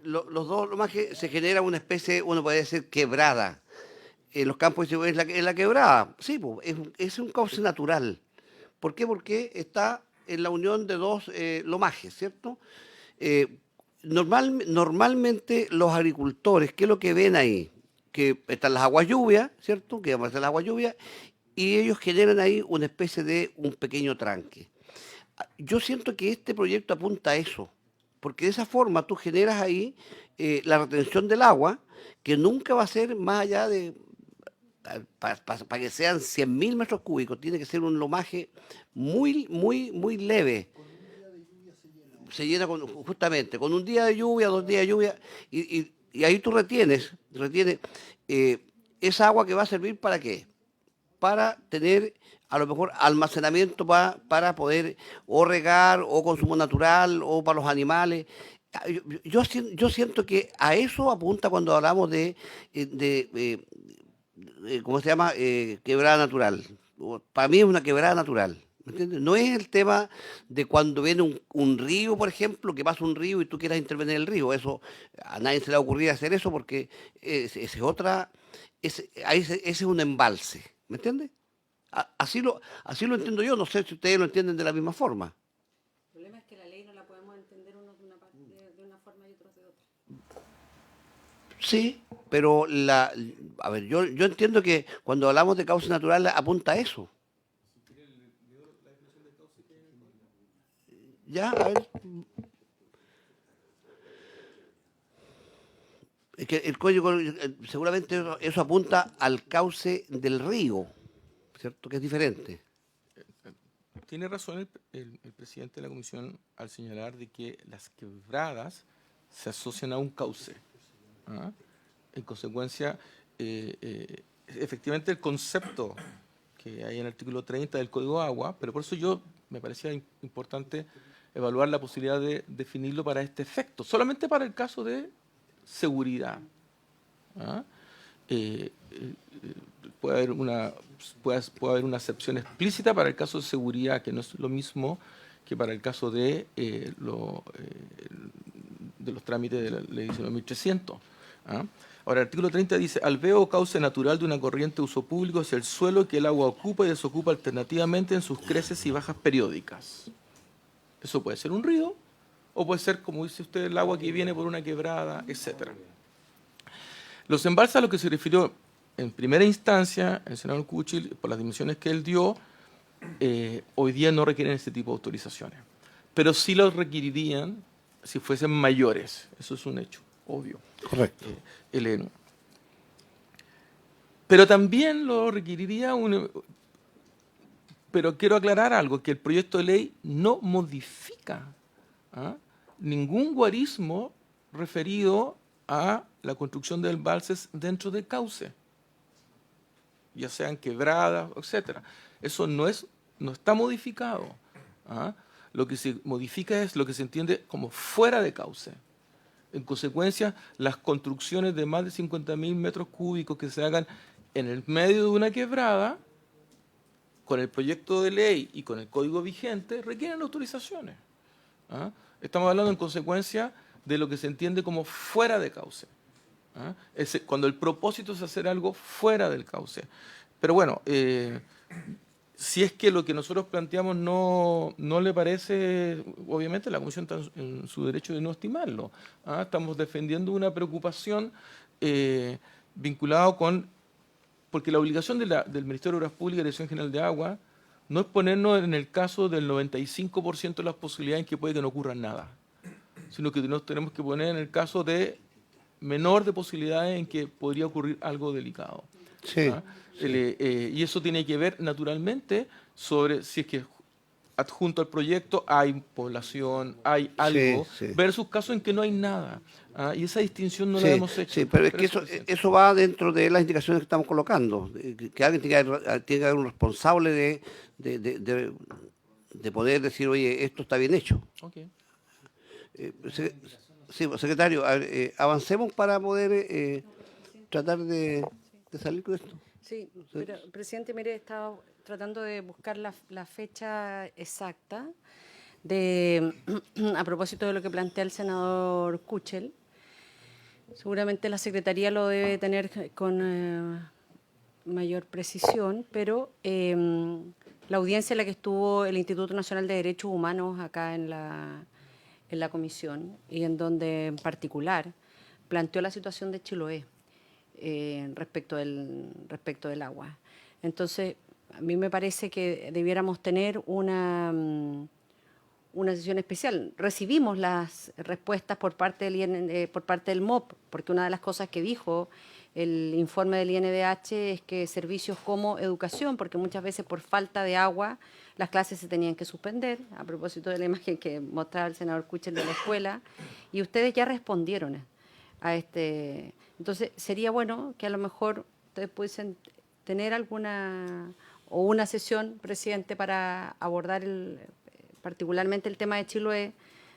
los dos lomajes se genera una especie, uno puede decir quebrada. En los campos es la quebrada, sí, pues, es un cauce natural. ¿Por qué? Porque está en la unión de dos lomajes, ¿cierto? Normalmente los agricultores, ¿qué es lo que ven ahí? Que están las aguas lluvias, ¿cierto? Que vamos a hacer las aguas lluvias, y ellos generan ahí una especie de un pequeño tranque. Yo siento que este proyecto apunta a eso, porque de esa forma tú generas ahí la retención del agua, que nunca va a ser más allá de, para que sean 100.000 metros cúbicos, tiene que ser un lomaje muy, muy, muy leve. Se llena justamente con un día de lluvia, 2 días de lluvia, y ahí tú retienes esa agua que va a servir ¿para qué? Para tener a lo mejor almacenamiento para poder o regar o consumo natural o para los animales. Yo siento que a eso apunta cuando hablamos de ¿cómo se llama? Quebrada natural. Para mí es una quebrada natural. ¿Me entiendes? No es el tema de cuando viene un río, por ejemplo, que pasa un río y tú quieras intervenir en el río. Eso, a nadie se le va a ocurrir hacer eso porque ese es un embalse. ¿Me entiendes? Así lo entiendo yo. No sé si ustedes lo entienden de la misma forma. El problema es que la ley no la podemos entender unos de una forma y otros de otra. Sí, pero a ver, yo entiendo que cuando hablamos de cauce natural apunta a eso. Ya, a ver. Es que el código, seguramente eso apunta al cauce del río, ¿cierto? Que es diferente. Tiene razón el presidente de la comisión al señalar de que las quebradas se asocian a un cauce. En consecuencia, efectivamente el concepto que hay en el artículo 30 del Código de Agua, pero por eso me parecía importante evaluar la posibilidad de definirlo para este efecto, solamente para el caso de seguridad. puede haber una excepción explícita para el caso de seguridad, que no es lo mismo que para el caso de los trámites de la ley 19.300. ¿Ah? Ahora, el artículo 30 dice, alveo o cauce natural de una corriente de uso público es el suelo que el agua ocupa y desocupa alternativamente en sus creces y bajas periódicas. Eso puede ser un río, o puede ser, como dice usted, el agua que viene por una quebrada, etc. Los embalses a los que se refirió en primera instancia el senador Kuchel, por las dimensiones que él dio, hoy día no requieren ese tipo de autorizaciones. Pero sí los requerirían si fuesen mayores. Eso es un hecho, obvio. Correcto. Pero también lo requeriría pero quiero aclarar algo, que el proyecto de ley no modifica ningún guarismo referido a la construcción de embalses dentro del cauce, ya sean quebradas, etcétera. Eso no está modificado. Lo que se modifica es lo que se entiende como fuera de cauce. En consecuencia, las construcciones de más de 50.000 metros cúbicos que se hagan en el medio de una quebrada, con el proyecto de ley y con el código vigente, requieren autorizaciones. Estamos hablando en consecuencia de lo que se entiende como fuera de cauce. Cuando el propósito es hacer algo fuera del cauce. Pero bueno, si es que lo que nosotros planteamos no le parece, obviamente la Comisión está en su derecho de no estimarlo. Estamos defendiendo una preocupación vinculada con... Porque la obligación del Ministerio de Obras Públicas y Dirección General de Agua no es ponernos en el caso del 95% de las posibilidades en que puede que no ocurra nada, sino que nos tenemos que poner en el caso de menor de posibilidades en que podría ocurrir algo delicado. Sí. Y eso tiene que ver naturalmente sobre si es que adjunto al proyecto hay población, hay algo, Sí, sí. versus casos en que no hay nada. Y esa distinción no la hemos hecho. Sí, pero es que eso va dentro de las indicaciones que estamos colocando, que alguien tiene que haber un responsable de poder decir, oye, esto está bien hecho. Okay. Sí, secretario, a ver, avancemos para poder tratar de salir con esto. Sí, pero, presidente, mire, he estado tratando de buscar la fecha exacta a propósito de lo que plantea el senador Kuchel. Seguramente la Secretaría lo debe tener con mayor precisión, pero la audiencia en la que estuvo el Instituto Nacional de Derechos Humanos acá en la comisión, y en donde en particular planteó la situación de Chiloé respecto del agua. Entonces, a mí me parece que debiéramos tener una sesión especial. Recibimos las respuestas por parte del MOP, porque una de las cosas que dijo el informe del INDH es que servicios como educación, porque muchas veces por falta de agua las clases se tenían que suspender, a propósito de la imagen que mostraba el senador Kuchel de la escuela, y ustedes ya respondieron a este. Entonces, sería bueno que a lo mejor ustedes pudiesen tener una sesión, presidente, para abordar particularmente el tema de Chiloé,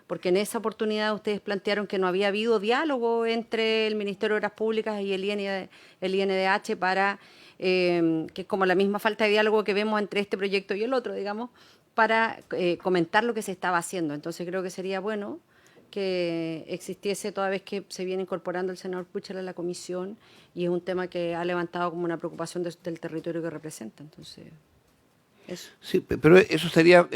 porque en esa oportunidad ustedes plantearon que no había habido diálogo entre el Ministerio de Obras Públicas y el INDH para, que es como la misma falta de diálogo que vemos entre este proyecto y el otro, digamos, para comentar lo que se estaba haciendo. Entonces creo que sería bueno que existiese, toda vez que se viene incorporando el senador Kuchel a la comisión, y es un tema que ha levantado como una preocupación del territorio que representa. Entonces, eso. Sí, pero eso sería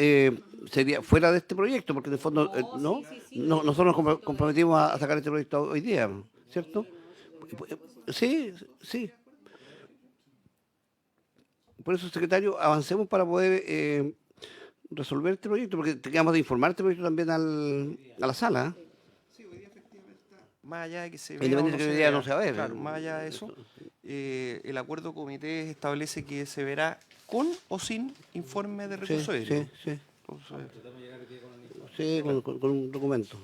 fuera de este proyecto, porque en el fondo ¿no? Nosotros nos comprometimos a sacar este proyecto hoy día, ¿cierto? Sí. Por eso, secretario, avancemos para poder resolver este proyecto, porque teníamos de informar este proyecto también a la sala. Sí, hoy día efectivamente está. Más allá de que se vea Independiente que hoy día no se va a ver. Claro, más allá de eso, el acuerdo comité establece que se verá con o sin informe de recursos hídricos. Sí. Entonces, Sí, con un documento.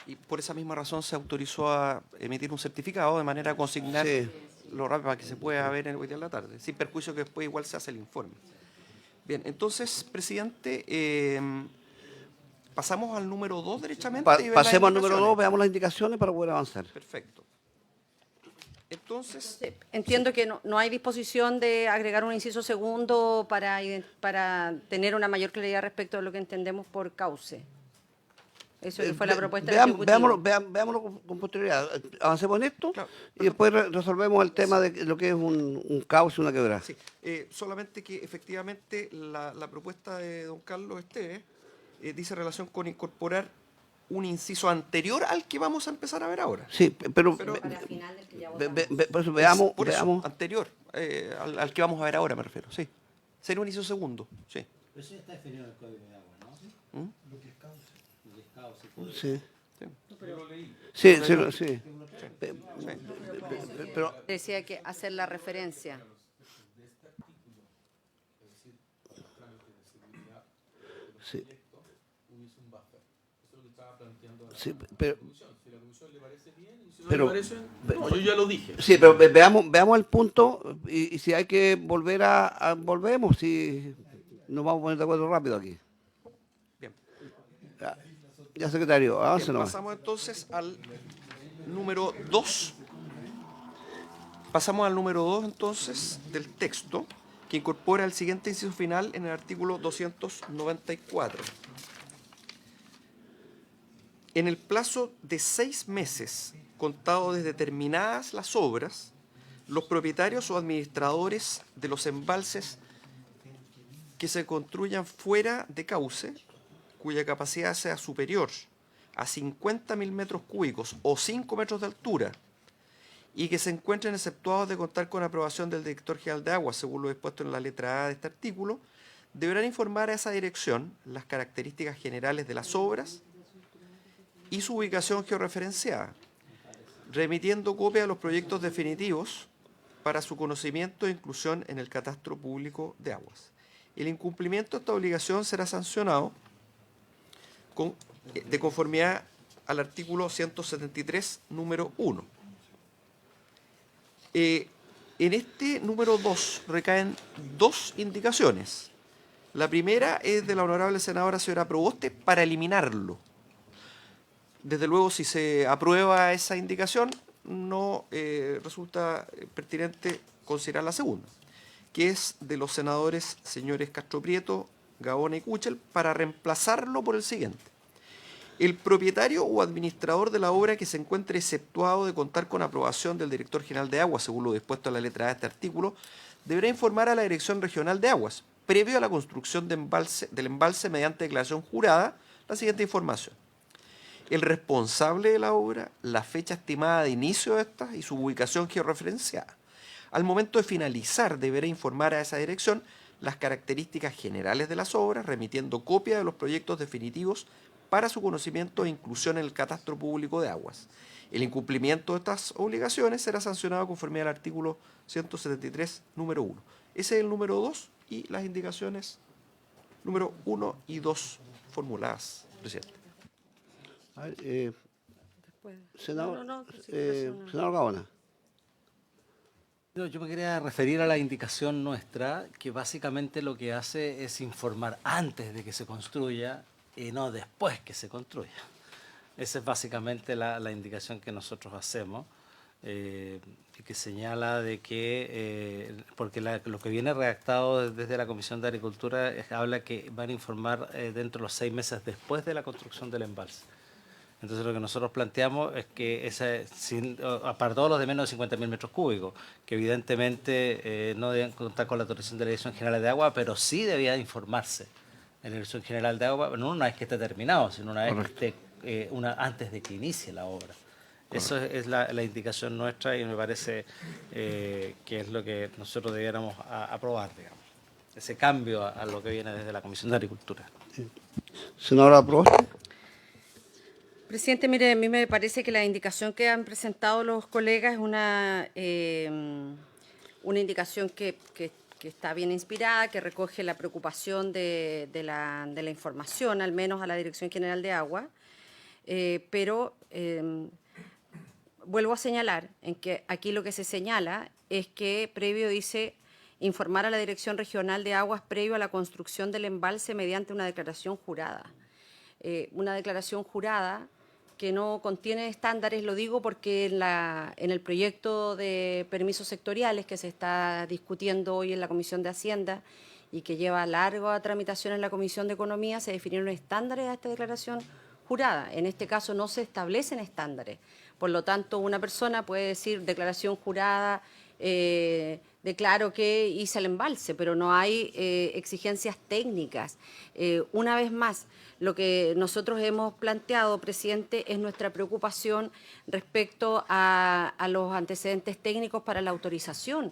y por esa misma razón se autorizó a emitir un certificado de manera a consignar Sí. lo rápido para que se pueda ver hoy día en la tarde, sin perjuicio que después igual se hace el informe. Bien, entonces, presidente, pasamos al número 2 derechamente. y ver las Pasemos al número 2, indicaciones. veamos las indicaciones para poder avanzar. Perfecto. Entonces, Entiendo que no hay disposición de agregar un inciso segundo para tener una mayor claridad respecto a lo que entendemos por cauce. Eso que fue la propuesta del Ejecutivo. Veámoslo con posterioridad. Avancemos en esto Claro, y después resolvemos el tema de lo que es un cauce, una quebrada. sí, solamente que efectivamente la propuesta de don Carlos Esteves dice relación con incorporar un inciso anterior al que vamos a empezar a ver ahora. Sí, pero Para final del que ya votamos. por eso veamos, Por eso, veamos. anterior, al que vamos a ver ahora me refiero, sí. Sería un inciso segundo, sí. Pero eso ya está definido en el Código de Agua, ¿no? ¿Mm? Lo que es cauce. Sí. Sí. Sí. Pero Decía que hacer la referencia. sí. Sí, pero Pero- No, yo ya lo dije. sí, pero veamos el punto y si hay que volver volvemos, si nos vamos a poner de acuerdo rápido aquí. Bien. Ya, secretario, avance Bien, nomás. pasamos entonces al número 2. Pasamos al número 2 entonces del texto, que incorpora el siguiente inciso final en el artículo 294. En el plazo de 6 meses, contado desde terminadas las obras, los propietarios o administradores de los embalses que se construyan fuera de cauce, cuya capacidad sea superior a 50.000 metros cúbicos o 5 metros de altura, y que se encuentren exceptuados de contar con aprobación del Director General de Aguas, según lo dispuesto en la letra A de este artículo, deberán informar a esa dirección las características generales de las obras y su ubicación georreferenciada, remitiendo copia de los proyectos definitivos para su conocimiento e inclusión en el catastro público de aguas. El incumplimiento de esta obligación será sancionado de conformidad al artículo 173, número 1. En este número 2 recaen 2 indicaciones. La primera es de la honorable senadora señora Proboste para eliminarlo. Desde luego, si se aprueba esa indicación, no resulta pertinente considerar la segunda, que es de los senadores señores Castro Prieto, Gaona y Kuchel, para reemplazarlo por el siguiente. El propietario o administrador de la obra que se encuentre exceptuado de contar con aprobación del Director General de Aguas, según lo dispuesto en la letra A de este artículo, deberá informar a la Dirección Regional de Aguas, previo a la construcción del embalse mediante declaración jurada, la siguiente información: el responsable de la obra, la fecha estimada de inicio de esta y su ubicación georreferenciada. Al momento de finalizar, deberá informar a esa dirección las características generales de las obras, remitiendo copia de los proyectos definitivos para su conocimiento e inclusión en el catastro público de aguas. El incumplimiento de estas obligaciones será sancionado conforme al artículo 173, número 1. Ese es el número 2 y las indicaciones número 1 y 2 formuladas, presidente. A ver, senador, No, sí, persona. senador Gaona. No, yo me quería referir a la indicación nuestra, que básicamente lo que hace es informar antes de que se construya y no después que se construya. Esa es básicamente la indicación que nosotros hacemos, y que señala de que, porque lo que viene redactado desde la Comisión de Agricultura habla que van a informar dentro de los 6 meses después de la construcción del embalse. Entonces lo que nosotros planteamos es que para todos los de menos de 50.000 metros cúbicos, que evidentemente no deben contar con la autorización de la Dirección General de Agua, pero sí debía informarse en la Dirección General de Agua, no una vez que esté terminado, sino una vez que esté, antes de que inicie la obra. Eso es la indicación nuestra y me parece que es lo que nosotros debiéramos aprobar, digamos, ese cambio a lo que viene desde la Comisión de Agricultura. Senadora Proboste. Presidente, mire, a mí me parece que la indicación que han presentado los colegas es una indicación que está bien inspirada, que recoge la preocupación de la información, al menos a la Dirección General de Agua, pero vuelvo a señalar en que aquí lo que se señala es que previo dice informar a la Dirección Regional de Aguas previo a la construcción del embalse mediante una declaración jurada. Una declaración jurada que no contiene estándares, lo digo porque en el proyecto de permisos sectoriales que se está discutiendo hoy en la Comisión de Hacienda y que lleva larga tramitación en la Comisión de Economía, se definieron estándares a esta declaración jurada. En este caso no se establecen estándares. Por lo tanto, una persona puede decir declaración jurada, declaro que hice el embalse, pero no hay exigencias técnicas. Una vez más, lo que nosotros hemos planteado, presidente, es nuestra preocupación respecto a los antecedentes técnicos para la autorización.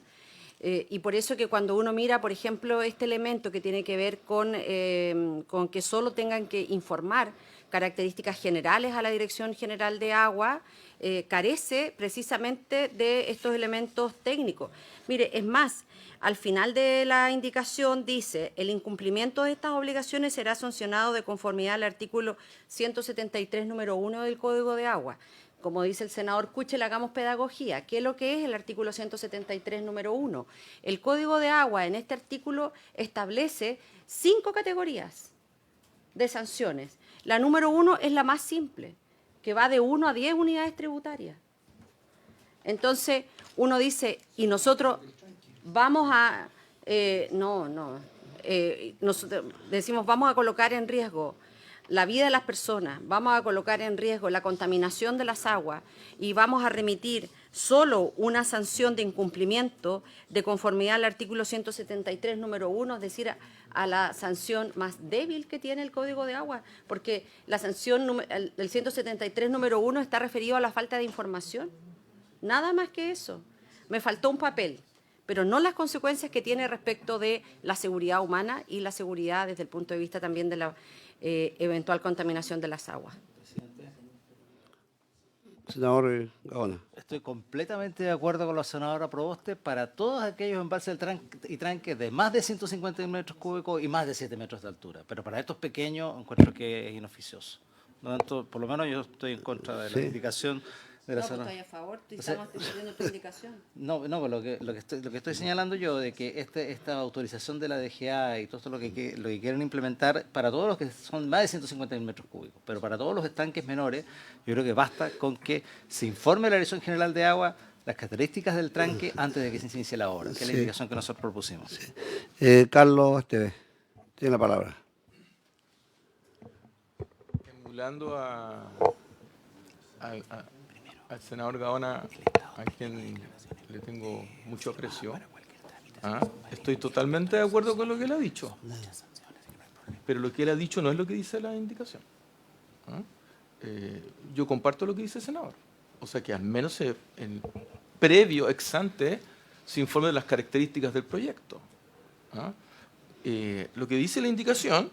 Y por eso que cuando uno mira, por ejemplo, este elemento que tiene que ver con que solo tengan que informar características generales a la Dirección General de Agua, carece precisamente de estos elementos técnicos. Mire, es más, al final de la indicación dice, el incumplimiento de estas obligaciones será sancionado de conformidad al artículo 173, número 1 del Código de Agua. Como dice el senador Kuchel, hagamos pedagogía. ¿Qué es lo que es el artículo 173, número 1? El Código de Agua en este artículo establece 5 categorías de sanciones. La número 1 es la más simple, que va de 1 a 10 unidades tributarias. Entonces, uno dice, y nosotros vamos a... nosotros decimos, vamos a colocar en riesgo la vida de las personas, vamos a colocar en riesgo la contaminación de las aguas y vamos a remitir solo una sanción de incumplimiento de conformidad al artículo 173, número 1, es decir, a la sanción más débil que tiene el Código de Agua, porque la sanción del 173, número 1, está referido a la falta de información. Nada más que eso. Me faltó un papel, pero no las consecuencias que tiene respecto de la seguridad humana y la seguridad desde el punto de vista también de la eventual contaminación de las aguas. Senador Gaona. Estoy completamente de acuerdo con la senadora Proboste para todos aquellos embalses y tranques de más de 150 metros cúbicos y más de 7 metros de altura. Pero para estos pequeños encuentro que es inoficioso. Por lo menos yo estoy en contra de la indicación de la senadora. Estoy a favor, estamos discutiendo tu indicación. No, pues lo que estoy señalando yo de que esta autorización de la DGA y todo esto lo que quieren implementar para todos los que son más de 150 metros cúbicos, pero para todos los estanques menores, yo creo que basta con que se informe a la Dirección General de Agua las características del tranque antes de que se inicie la obra, que es la indicación que nosotros propusimos. Carlos Esteves, tiene la palabra. Emulando al senador Gaona, a quien le tengo mucho aprecio, estoy totalmente de acuerdo con lo que él ha dicho. Pero lo que él ha dicho no es lo que dice la indicación. Yo comparto lo que dice el senador. O sea que al menos en previo, ex ante, se informe de las características del proyecto. Lo que dice la indicación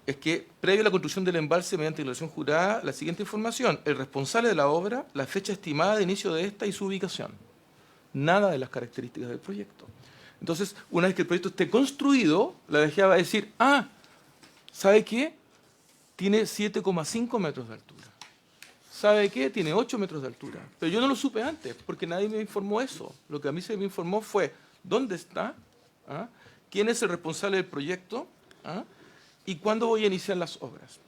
es que previo a la construcción del embalse mediante declaración jurada, la siguiente información: el responsable de la obra, la fecha estimada de inicio de esta y su ubicación. Nada de las características del proyecto. Entonces, una vez que el proyecto esté construido, la DGA va a decir, ¿sabe qué? Tiene 7,5 metros de altura. ¿Sabe qué? Tiene 8 metros de altura. Pero yo no lo supe antes, porque nadie me informó eso. Lo que a mí se me informó fue, ¿dónde está? ¿Quién es el responsable del proyecto? ¿Y cuándo voy a iniciar las obras?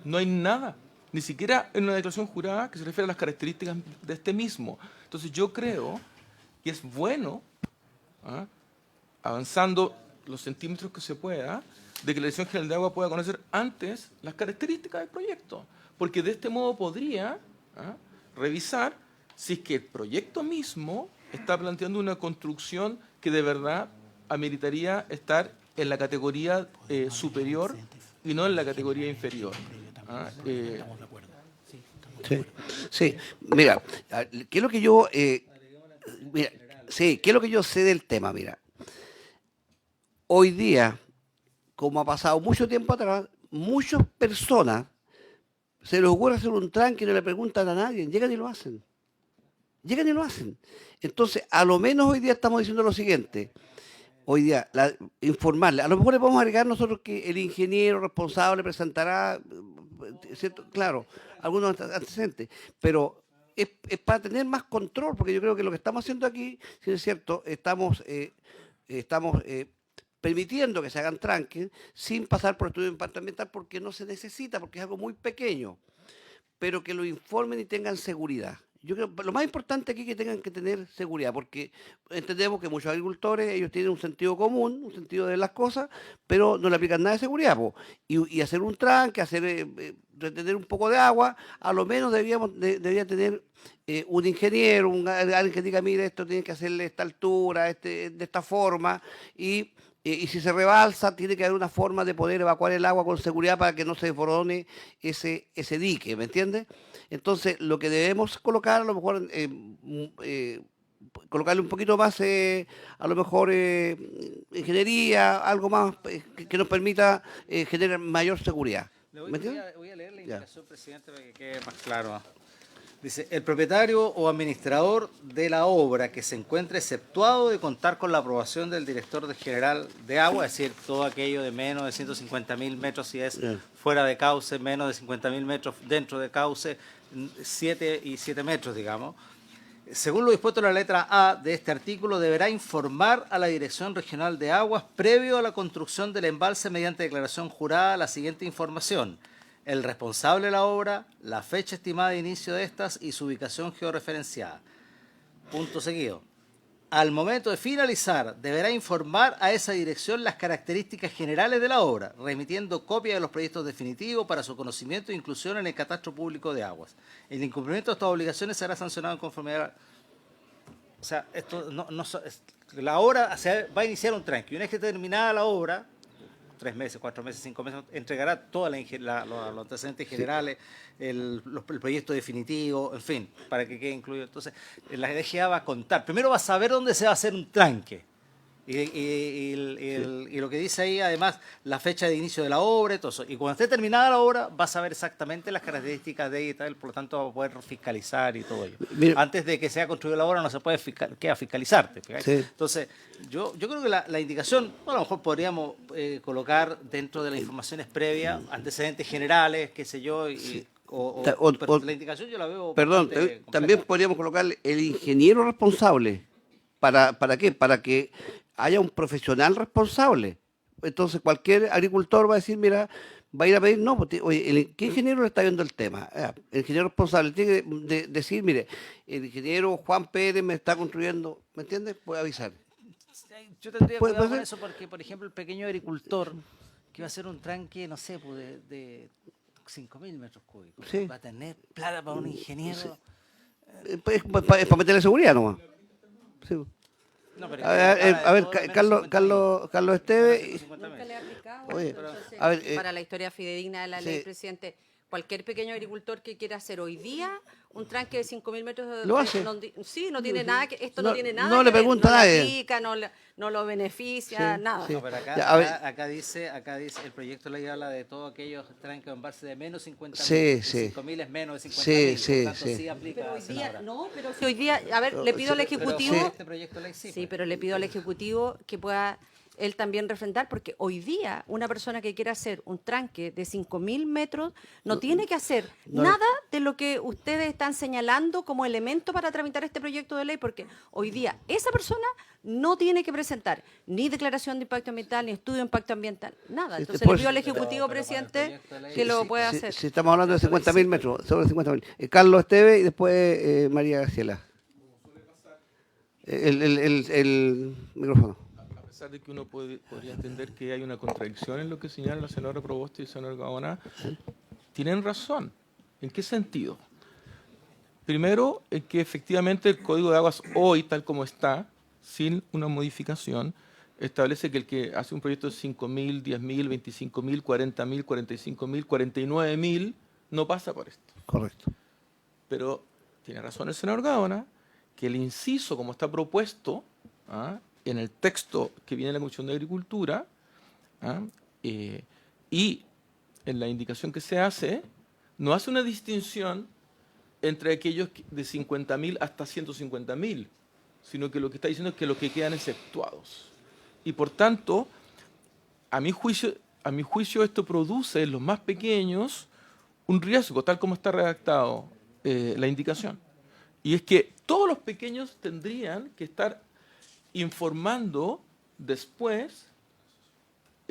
No hay nada, ni siquiera en una declaración jurada que se refiere a las características de este mismo. Entonces yo creo que es bueno, avanzando los centímetros que se pueda, de que la Dirección General de Agua pueda conocer antes las características del proyecto, porque de este modo podría revisar si es que el proyecto mismo está planteando una construcción que de verdad ameritaría estar en la categoría superior y no en la categoría inferior. Sí, mira, ¿qué es lo que yo ¿qué es lo que yo sé del tema? Mira, hoy día, como ha pasado mucho tiempo atrás, muchas personas se les ocurre hacer un tranque y no le preguntan a nadie, llegan y lo hacen. Entonces, a lo menos hoy día estamos diciendo lo siguiente. Hoy día, informarle. A lo mejor le podemos agregar nosotros que el ingeniero responsable presentará, ¿cierto? Claro, algunos antecedentes, pero es para tener más control, porque yo creo que lo que estamos haciendo aquí, si es cierto, estamos permitiendo que se hagan tranques sin pasar por estudio de impacto ambiental porque no se necesita, porque es algo muy pequeño, pero que lo informen y tengan seguridad. Yo creo que lo más importante aquí es que tengan que tener seguridad, porque entendemos que muchos agricultores, ellos tienen un sentido común, un sentido de las cosas, pero no le aplican nada de seguridad, po. Y hacer un tranque, retener un poco de agua, a lo menos debería tener un ingeniero, alguien que diga, mire, esto tiene que hacerle esta altura, de esta forma, y si se rebalsa, tiene que haber una forma de poder evacuar el agua con seguridad para que no se desborone ese dique, ¿me entiendes? Entonces, lo que debemos colocar, a lo mejor, colocarle un poquito más, a lo mejor, ingeniería, algo más que nos permita generar mayor seguridad. ¿Me entiendes? Voy a leer la Ya. indicación, presidente, para que quede más claro. Dice, el propietario o administrador de la obra que se encuentre exceptuado de contar con la aprobación del director general de agua, es decir, todo aquello de menos de 150.000 metros si es Ya. fuera de cauce, menos de 50.000 metros dentro de cauce, 7 y 7 metros, digamos. Según lo dispuesto en la letra A de este artículo, deberá informar a la Dirección Regional de Aguas previo a la construcción del embalse mediante declaración jurada la siguiente información: el responsable de la obra, la fecha estimada de inicio de estas y su ubicación georreferenciada. Punto seguido. Al momento de finalizar, deberá informar a esa dirección las características generales de la obra, remitiendo copia de los proyectos definitivos para su conocimiento e inclusión en el catastro público de aguas. El incumplimiento de estas obligaciones será sancionado en conformidad. O sea, esto la obra va a iniciar un tranque. Una vez que terminada la obra, 3 meses, 4 meses, 5 meses, entregará todos los antecedentes generales, el proyecto definitivo, en fin, para que quede incluido. Entonces, la DGA va a contar. Primero va a saber dónde se va a hacer un tranque. Y lo que dice ahí, además, la fecha de inicio de la obra y todo eso. Y cuando esté terminada la obra, va a saber exactamente las características de ella y tal, por lo tanto va a poder fiscalizar y todo ello. Mira, Antes de que sea construida la obra no se puede fiscalizarte. Sí. Entonces, yo creo que la indicación, bueno, a lo mejor podríamos colocar dentro de las informaciones previas, antecedentes generales, qué sé yo, pero la indicación yo la veo Perdón, bastante completa. también podríamos colocarle el ingeniero responsable. ¿Para qué? Para que haya un profesional responsable. Entonces cualquier agricultor va a decir, mira, va a ir a pedir, no, oye, ¿qué ingeniero le está viendo el tema? El ingeniero responsable tiene que decir, mire, el ingeniero Juan Pérez me está construyendo, ¿me entiendes? Puede avisar. Yo tendría ¿Puede cuidado con ser? eso porque, por ejemplo, el pequeño agricultor que va a hacer un tranque, no sé, pues de 5.000 metros cúbicos, Sí. va a tener plata para un ingeniero. Es para meterle seguridad nomás. Sí. No, pero A ver, Carlos Esteves. Nunca le he aplicado. Oye, Entonces, a ver, para la historia fidedigna de la ley, sí. presidente, cualquier pequeño agricultor que quiera hacer hoy día un tranque de 5.000 metros Lo hace. sí, no tiene nada que esto no, No- tiene nada no que le ver, pregunta a no nadie. le aplica, no lo beneficia, Sí, nada. sí. No, pero Ya, a ver. acá dice, el proyecto de ley habla de todos aquellos tranques de embalse de menos 50.000. Sí, sí. 5.000 es menos de 50.000. Sí, por tanto, sí. sí aplica. Pero hoy día, senadora. no, pero si hoy día, a ver, le pido al Pero Ejecutivo, este proyecto de ley sí. sí, pues. pero le pido al Ejecutivo que pueda él también refrendar, porque hoy día una persona que quiera hacer un tranque de 5.000 metros no tiene que hacer nada de lo que ustedes están señalando como elemento para tramitar este proyecto de ley, porque hoy día esa persona no tiene que presentar ni declaración de impacto ambiental, ni estudio de impacto ambiental, nada. Sí, Entonces por le pido al eso- Ejecutivo, Pero con el presidente, proyecto de ley- que lo pueda Si hacer. estamos hablando de 50.000 metros, sobre 50.000. Carlos Esteves y después María Graciela. El micrófono. A pesar de que uno podría entender que hay una contradicción en lo que señala la senadora Proboste y el senador Gaona, tienen razón. ¿En qué sentido? Primero, en que efectivamente el Código de Aguas hoy, tal como está, sin una modificación, establece que el que hace un proyecto de 5.000, 10.000, 25.000, 40.000, 45.000, 49.000, no pasa por esto. Correcto. Pero tiene razón el senador Gaona, que el inciso, como está propuesto en el texto que viene de la Comisión de Agricultura y en la indicación que se hace, no hace una distinción entre aquellos de 50.000 hasta 150.000, sino que lo que está diciendo es que los que quedan exceptuados. Y por tanto, a mi juicio esto produce en los más pequeños un riesgo, tal como está redactado la indicación. Y es que todos los pequeños tendrían que estar informando después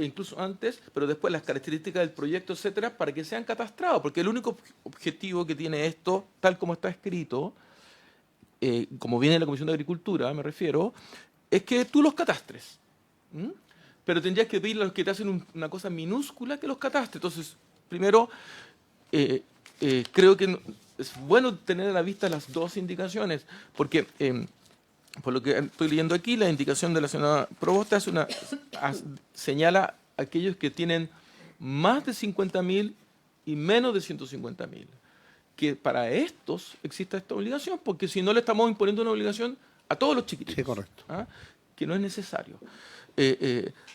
e incluso antes, pero después las características del proyecto, etcétera, para que sean catastrados, porque el único objetivo que tiene esto, tal como está escrito, como viene de la Comisión de Agricultura, me refiero, es que tú los catastres. ¿Mm? Pero tendrías que pedirle a los que te hacen una cosa minúscula que los catastres. Entonces, primero, creo que es bueno tener a la vista las dos indicaciones, porque por lo que estoy leyendo aquí, la indicación de la señora Proboste señala a aquellos que tienen más de 50.000 y menos de 150.000. Que para estos exista esta obligación, porque si no le estamos imponiendo una obligación a todos los chiquititos. Sí, correcto. ¿Ah? Que no es necesario.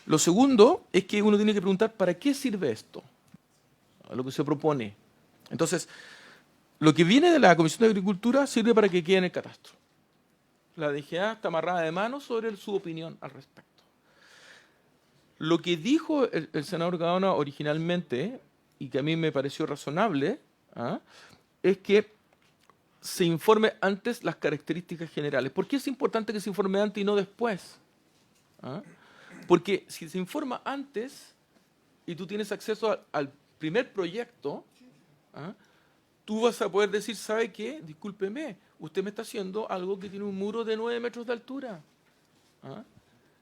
Lo segundo es que uno tiene que preguntar, ¿para qué sirve esto? A lo que se propone. Entonces, lo que viene de la Comisión de Agricultura sirve para que quede en el catastro. La DGA está amarrada de manos sobre su opinión al respecto. Lo que dijo el senador Gaona originalmente, y que a mí me pareció razonable, es que se informe antes las características generales. ¿Por qué es importante que se informe antes y no después? Porque si se informa antes y tú tienes acceso al primer proyecto, tú vas a poder decir, ¿sabe qué? Discúlpeme, usted me está haciendo algo que tiene un muro de 9 metros de altura.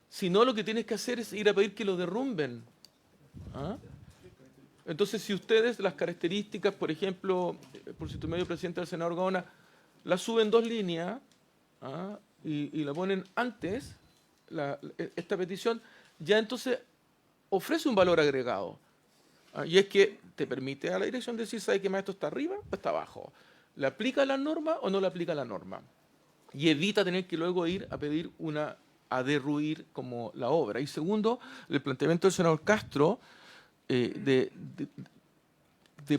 Si no, lo que tienes que hacer es ir a pedir que lo derrumben. Entonces, si ustedes las características, por ejemplo, por si tu medio presidente del senador Gaona, las suben 2 líneas y la ponen antes, esta petición, ya entonces ofrece un valor agregado. Y es que te permite a la dirección decir, ¿sabe qué más esto está arriba o está abajo? ¿Le aplica la norma o no le aplica la norma? Y evita tener que luego ir a pedir a derruir como la obra. Y segundo, el planteamiento del senador Castro de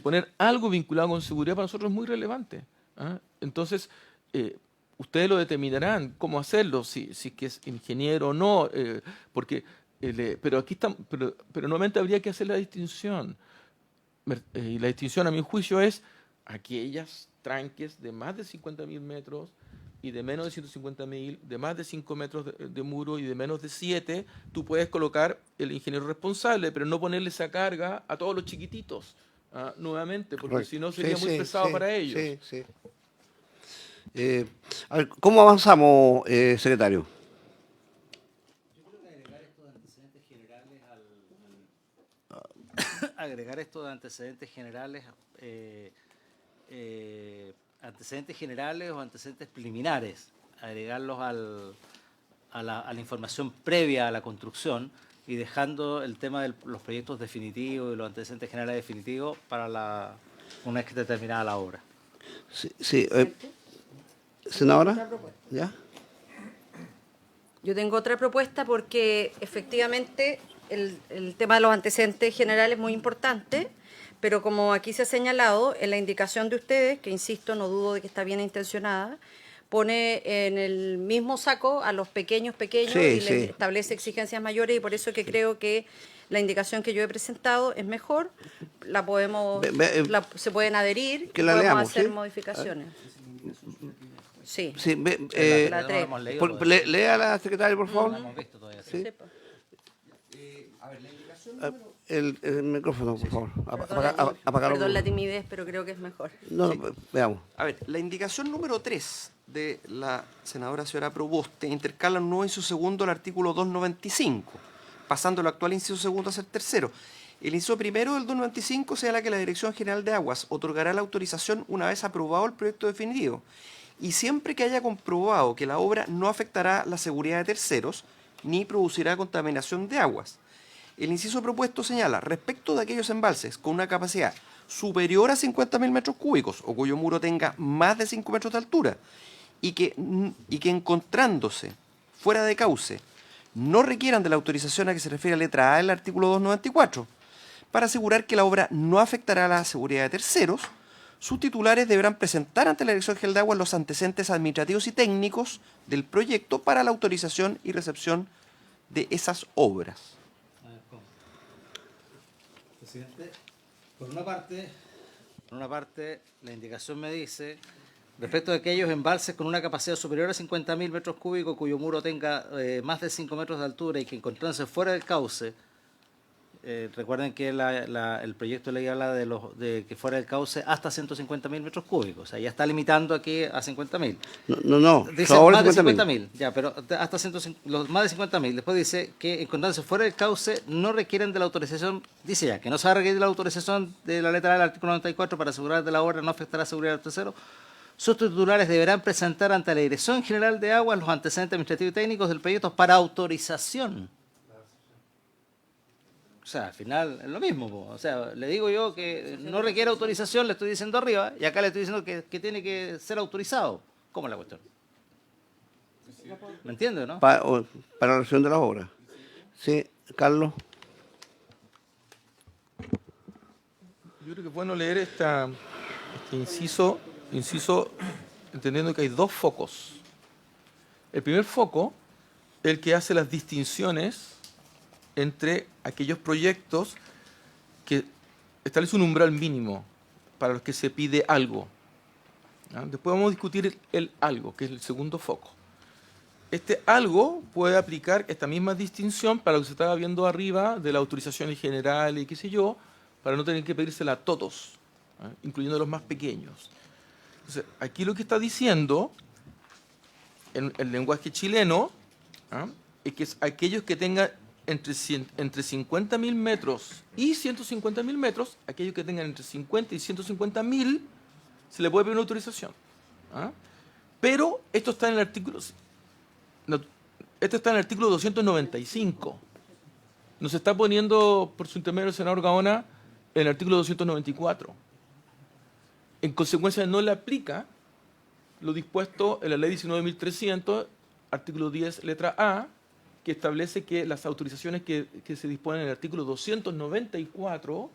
poner algo vinculado con seguridad para nosotros es muy relevante. Entonces, ustedes lo determinarán cómo hacerlo, si que es ingeniero o no, porque pero aquí pero nuevamente habría que hacer la distinción. Y la distinción, a mi juicio, es aquellas tranques de más de 50.000 metros y de menos de 150.000, de más de 5 metros de muro y de menos de 7, tú puedes colocar el ingeniero responsable, pero no ponerle esa carga a todos los chiquititos, nuevamente, porque Correcto. si no sería muy pesado para ellos. Sí. A ver, ¿cómo avanzamos, secretario? Agregar esto de antecedentes generales, antecedentes generales o antecedentes preliminares, agregarlos a la información previa a la construcción y dejando el tema de los proyectos definitivos y los antecedentes generales definitivos para una vez que terminada la obra. Sí. Senadora, ¿ya? Yo tengo otra propuesta porque efectivamente el tema de los antecedentes generales es muy importante, pero como aquí se ha señalado, en la indicación de ustedes, que insisto, no dudo de que está bien intencionada, pone en el mismo saco a los pequeños y les establece exigencias mayores, y por eso que creo que la indicación que yo he presentado es mejor, la podemos, se pueden adherir, que la podemos leamos, hacer ¿sí? modificaciones. Sí. La 3. Lea a la secretaria, por favor. No hemos visto todavía. Sí. Sepa. A ver, la indicación número... El micrófono, por favor. Apagarlo. Perdón la timidez, pero creo que es mejor. No, Sí. veamos. A ver, la indicación número 3 de la senadora señora Proboste intercala un nuevo inciso segundo al artículo 295, pasando el actual inciso segundo a ser tercero. El inciso primero del 295 señala que la Dirección General de Aguas otorgará la autorización una vez aprobado el proyecto definitivo y siempre que haya comprobado que la obra no afectará la seguridad de terceros ni producirá contaminación de aguas. El inciso propuesto señala, respecto de aquellos embalses con una capacidad superior a 50.000 metros cúbicos o cuyo muro tenga más de 5 metros de altura y que encontrándose fuera de cauce no requieran de la autorización a que se refiere a letra A del artículo 294, para asegurar que la obra no afectará la seguridad de terceros, sus titulares deberán presentar ante la Dirección General de Aguas los antecedentes administrativos y técnicos del proyecto para la autorización y recepción de esas obras. Presidente, por una parte, la indicación me dice, respecto de aquellos embalses con una capacidad superior a 50.000 metros cúbicos cuyo muro tenga más de 5 metros de altura y que encontrándose fuera del cauce recuerden que el proyecto de ley habla de que fuera el cauce hasta 150.000 metros cúbicos. O sea, ya está limitando aquí a 50.000. No. Dice sobre más de 50.000. 50.000, ya, pero hasta 150, los más de 50.000. Después dice que encontrándose fuera del cauce no requieren de la autorización, dice ya, que no se va a requerir la autorización de la letra A del artículo 94 para asegurar de la obra no afectará la seguridad del tercero. Sus titulares deberán presentar ante la Dirección General de Aguas los antecedentes administrativos y técnicos del proyecto para autorización. O sea, al final es lo mismo. Po. O sea, le digo yo que no requiere autorización, le estoy diciendo arriba, y acá le estoy diciendo que tiene que ser autorizado. ¿Cómo es la cuestión? ¿Me entiende, no? Para la realización de las obras. Sí, Carlos. Yo creo que es bueno leer este inciso, entendiendo que hay dos focos. El primer foco es el que hace las distinciones entre aquellos proyectos que establecen un umbral mínimo para los que se pide algo. ¿Ya? Después vamos a discutir el algo, que es el segundo foco. Este algo puede aplicar esta misma distinción para lo que se estaba viendo arriba de la autorización en general y qué sé yo, para no tener que pedírsela a todos, ¿eh? Incluyendo los más pequeños. Entonces, aquí lo que está diciendo, en el lenguaje chileno, ¿eh? Es que es aquellos que tengan entre 50.000 metros y 150.000 metros, aquellos que tengan entre 50 y 150.000, se le puede pedir una autorización. ¿Ah? Pero esto está en el artículo 295. Nos está poniendo, por su intermedio, el senador Gaona, en el artículo 294. En consecuencia, no le aplica lo dispuesto en la ley 19.300, artículo 10, letra A, que establece que las autorizaciones que se disponen en el artículo 294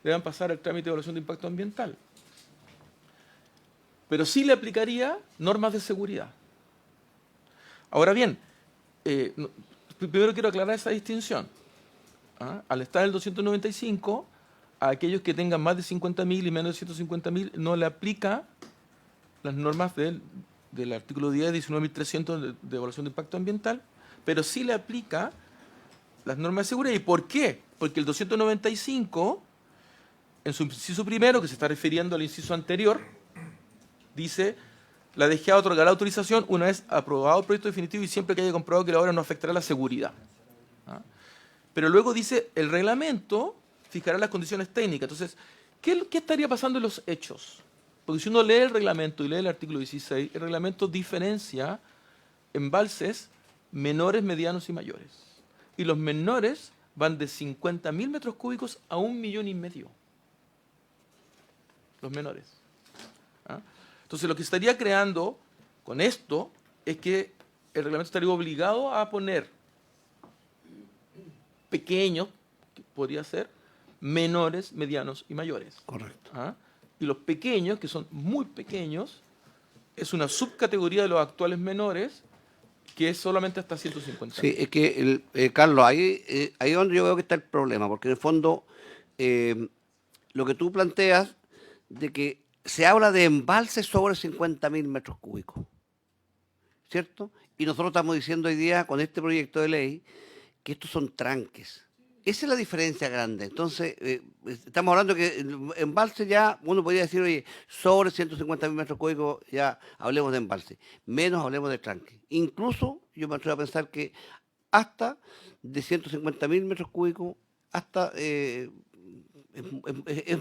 deben pasar al trámite de evaluación de impacto ambiental. Pero sí le aplicaría normas de seguridad. Ahora bien, primero quiero aclarar esa distinción. ¿Ah? Al estar el 295, a aquellos que tengan más de 50.000 y menos de 150.000 no le aplica las normas del artículo 10, 19.300 de evaluación de impacto ambiental, pero sí le aplica las normas de seguridad. ¿Y por qué? Porque el 295, en su inciso primero, que se está refiriendo al inciso anterior, dice: la DGA otorgará autorización una vez aprobado el proyecto definitivo y siempre que haya comprobado que la obra no afectará la seguridad. ¿Ah? Pero luego dice: el reglamento fijará las condiciones técnicas. Entonces, ¿qué estaría pasando en los hechos? Porque si uno lee el reglamento y lee el artículo 16, el reglamento diferencia embalses menores, medianos y mayores. Y los menores van de 50.000 metros cúbicos a 1,5 millones. Los menores. ¿Ah? Entonces, lo que estaría creando con esto es que el reglamento estaría obligado a poner pequeños, que podría ser, menores, medianos y mayores. Correcto. ¿Ah? Y los pequeños, que son muy pequeños, es una subcategoría de los actuales menores, que es solamente hasta 150. Sí, es que, Carlos, ahí es donde yo veo que está el problema, porque en el fondo lo que tú planteas de que se habla de embalses sobre 50.000 metros cúbicos, ¿cierto? Y nosotros estamos diciendo hoy día con este proyecto de ley que estos son tranques. Esa es la diferencia grande. Entonces, estamos hablando que el embalse ya, uno podría decir, oye, sobre 150.000 metros cúbicos ya hablemos de embalse, menos hablemos de tranque. Incluso yo me atrevo a pensar que hasta de 150.000 metros cúbicos, hasta es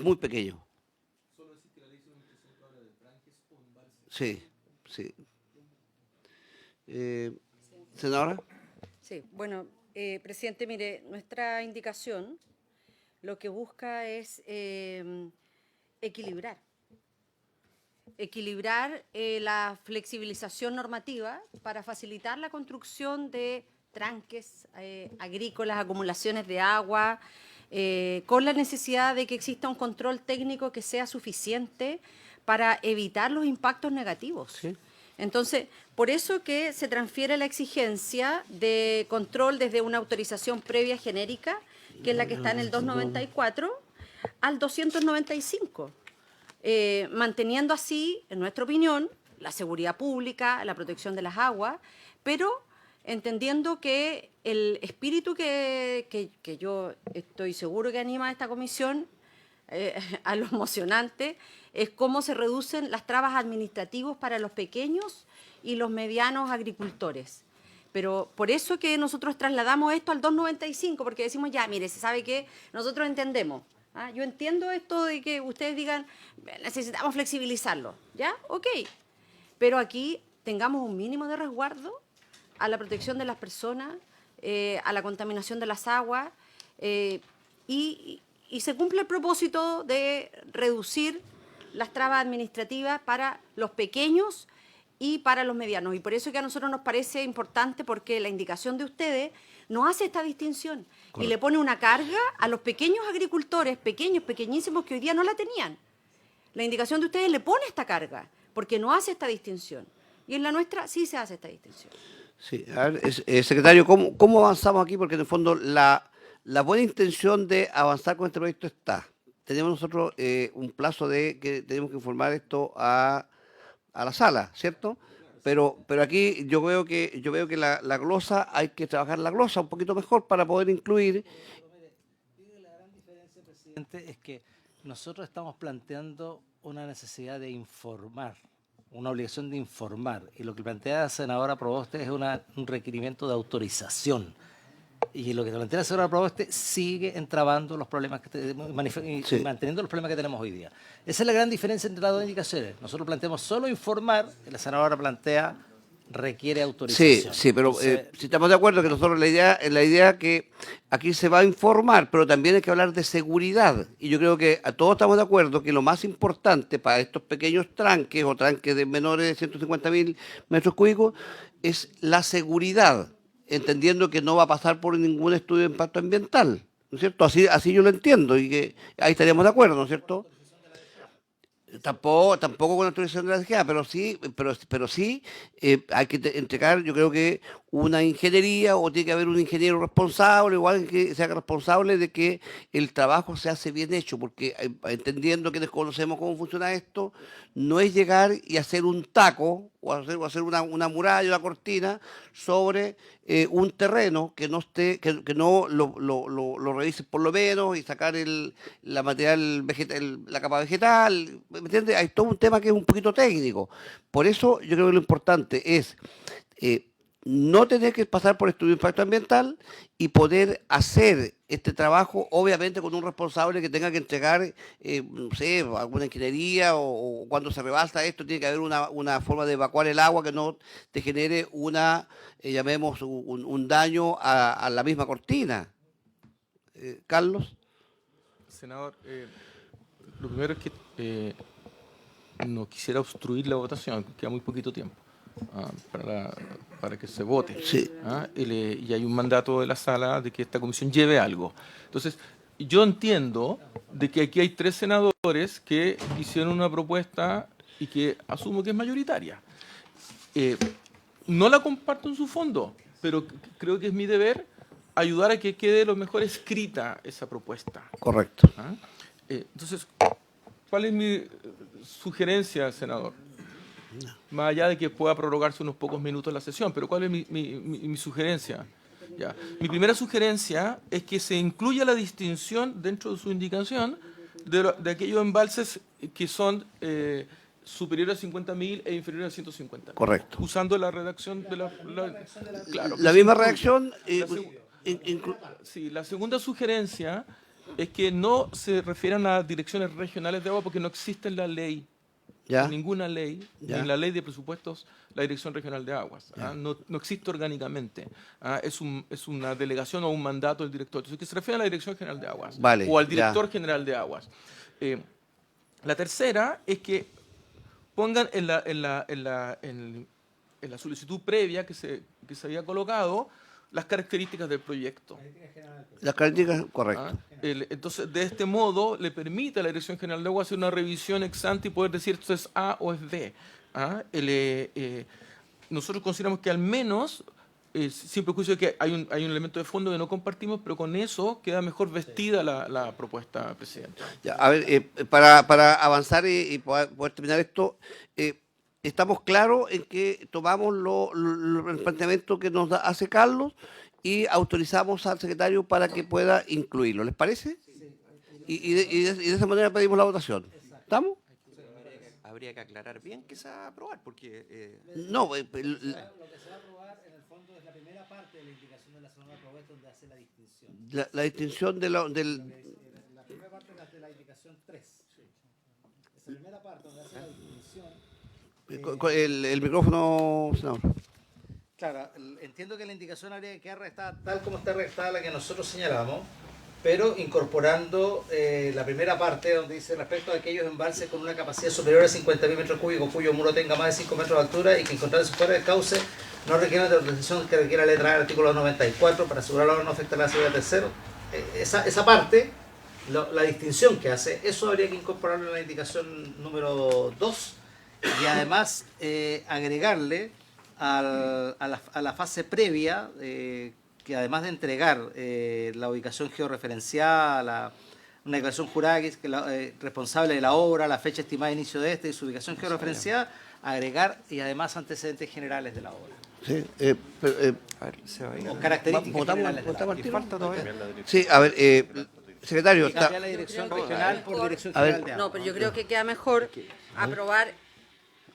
muy pequeño. ¿Solo decir que la ley 19.300 habla de tranques o embalses? Sí, sí. ¿Senadora? Sí, bueno, presidente, mire, nuestra indicación lo que busca es equilibrar la flexibilización normativa para facilitar la construcción de tranques agrícolas, acumulaciones de agua, con la necesidad de que exista un control técnico que sea suficiente para evitar los impactos negativos. Sí. Entonces, por eso que se transfiere la exigencia de control desde una autorización previa genérica, que es la que está en el 294, al 295, manteniendo así, en nuestra opinión, la seguridad pública, la protección de las aguas, pero entendiendo que el espíritu que yo estoy seguro que anima a esta comisión, a lo emocionante, es cómo se reducen las trabas administrativas para los pequeños y los medianos agricultores. Pero por eso que nosotros trasladamos esto al 295, porque decimos, ya, mire, se sabe que nosotros entendemos. ¿Ah? Yo entiendo esto de que ustedes digan, necesitamos flexibilizarlo. ¿Ya? Ok. Pero aquí tengamos un mínimo de resguardo a la protección de las personas, a la contaminación de las aguas, y se cumple el propósito de reducir las trabas administrativas para los pequeños y para los medianos. Y por eso que a nosotros nos parece importante, porque la indicación de ustedes no hace esta distinción. Correcto. Y le pone una carga a los pequeños agricultores, pequeñísimos, que hoy día no la tenían. La indicación de ustedes le pone esta carga, porque no hace esta distinción. Y en la nuestra sí se hace esta distinción. Sí, a ver, secretario, ¿cómo avanzamos aquí? Porque en el fondo la buena intención de avanzar con este proyecto está. Tenemos nosotros un plazo de que tenemos que informar esto a la sala, ¿cierto? Pero aquí yo veo que la glosa, hay que trabajar la glosa un poquito mejor para poder incluir. La gran diferencia, presidente, es que nosotros estamos planteando una necesidad de informar, una obligación de informar, y lo que plantea la senadora Proboste es un requerimiento de autorización. Y lo que plantea la senadora Proboste sigue entrabando los problemas y manteniendo los problemas que tenemos hoy día. Esa es la gran diferencia entre las dos indicaciones. Nosotros planteamos solo informar, y la senadora plantea requiere autorización. Sí, pero si estamos de acuerdo que nosotros la idea que aquí se va a informar, pero también hay que hablar de seguridad. Y yo creo que a todos estamos de acuerdo que lo más importante para estos pequeños tranques o tranques de menores de 150.000 metros cúbicos es la seguridad, entendiendo que no va a pasar por ningún estudio de impacto ambiental, ¿no es cierto? Así yo lo entiendo, y que ahí estaríamos de acuerdo, ¿no es cierto? Tampoco con la autorización de la DGA, pero sí hay que entregar, yo creo que una ingeniería, o tiene que haber un ingeniero responsable, igual que se haga responsable de que el trabajo se hace bien hecho, porque entendiendo que desconocemos cómo funciona esto, no es llegar y hacer un taco o hacer una muralla, una cortina sobre un terreno que no esté, que no lo revisen por lo menos, y sacar la material vegetal, la capa vegetal, ¿me entiendes? Hay todo un tema que es un poquito técnico. Por eso yo creo que lo importante es no tener que pasar por estudio de impacto ambiental y poder hacer este trabajo, obviamente con un responsable que tenga que entregar, no sé, alguna ingeniería, o cuando se rebasa esto tiene que haber una forma de evacuar el agua que no te genere llamemos, un daño a la misma cortina. Carlos. Senador, lo primero es que no quisiera obstruir la votación, queda muy poquito tiempo para que se vote. Sí. Y hay un mandato de la sala de que esta comisión lleve algo. Entonces, yo entiendo de que aquí hay 3 senadores que hicieron una propuesta y que asumo que es mayoritaria. No la comparto en su fondo, pero creo que es mi deber ayudar a que quede lo mejor escrita esa propuesta. Correcto. Entonces, ¿cuál es mi sugerencia, senador? Más allá de que pueda prorrogarse unos pocos minutos la sesión, pero ¿cuál es mi sugerencia? Ya. Mi primera sugerencia es que se incluya la distinción dentro de su indicación de aquellos embalses que son superiores a 50.000 e inferiores a 150.000. Correcto. Usando la redacción de claro, la misma redacción. Sí, la segunda sugerencia es que no se refieran a direcciones regionales de agua, porque no existe en la ley. ¿Ya? En ninguna ley, ¿Ya? en la ley de presupuestos, la Dirección Regional de Aguas. No existe orgánicamente. Es una delegación o un mandato del director. Entonces, que se refiere a la Dirección General de Aguas, vale, o al Director General de Aguas. La tercera es que pongan en la solicitud previa que se había colocado las características del proyecto. Las características, correcto. Entonces, de este modo, le permite a la Dirección General de Agua hacer una revisión ex ante y poder decir esto es A o es B. Nosotros consideramos que al menos, sin prejuicio de que hay un elemento de fondo que no compartimos, pero con eso queda mejor vestida la propuesta, presidente. Ya, a ver, para avanzar y poder terminar esto, estamos claros en que tomamos el planteamiento que nos hace Carlos y autorizamos al secretario para que pueda incluirlo. ¿Les parece? Y de esa manera pedimos la votación. ¿Estamos? Habría que aclarar bien que se va a aprobar, porque No, Lo que se va a aprobar en el fondo es la primera parte de la indicación de la segunda propuesta donde hace la distinción. la distinción del... La primera parte de la indicación 3. Esa primera parte donde hace la distinción. el micrófono, senador. Claro, entiendo que la indicación habría que quedar redactada tal como está redactada la que nosotros señalamos, pero incorporando la primera parte donde dice respecto a aquellos embalses con una capacidad superior a 50.000 metros cúbicos cuyo muro tenga más de 5 metros de altura y que encontrándose fuera del cauce no requieran de autorización que requiera la letra A del artículo 94 para asegurarlo no afectar a la seguridad de tercero. Esa parte, la distinción que hace, eso habría que incorporarlo en la indicación número 2 y además agregarle a la fase previa que además de entregar la ubicación georreferenciada, una declaración jurada que es responsable de la obra, la fecha estimada de inicio de y su ubicación georreferenciada, agregar y además antecedentes generales de la obra. Sí, a ver, se va a ir. O características ¿Votamos generales de la obra. al tiro? Falta todavía. Sí, a ver, secretario, Y cambiar la dirección regional por dirección A ver. general de agua. No, pero yo creo que queda mejor aprobar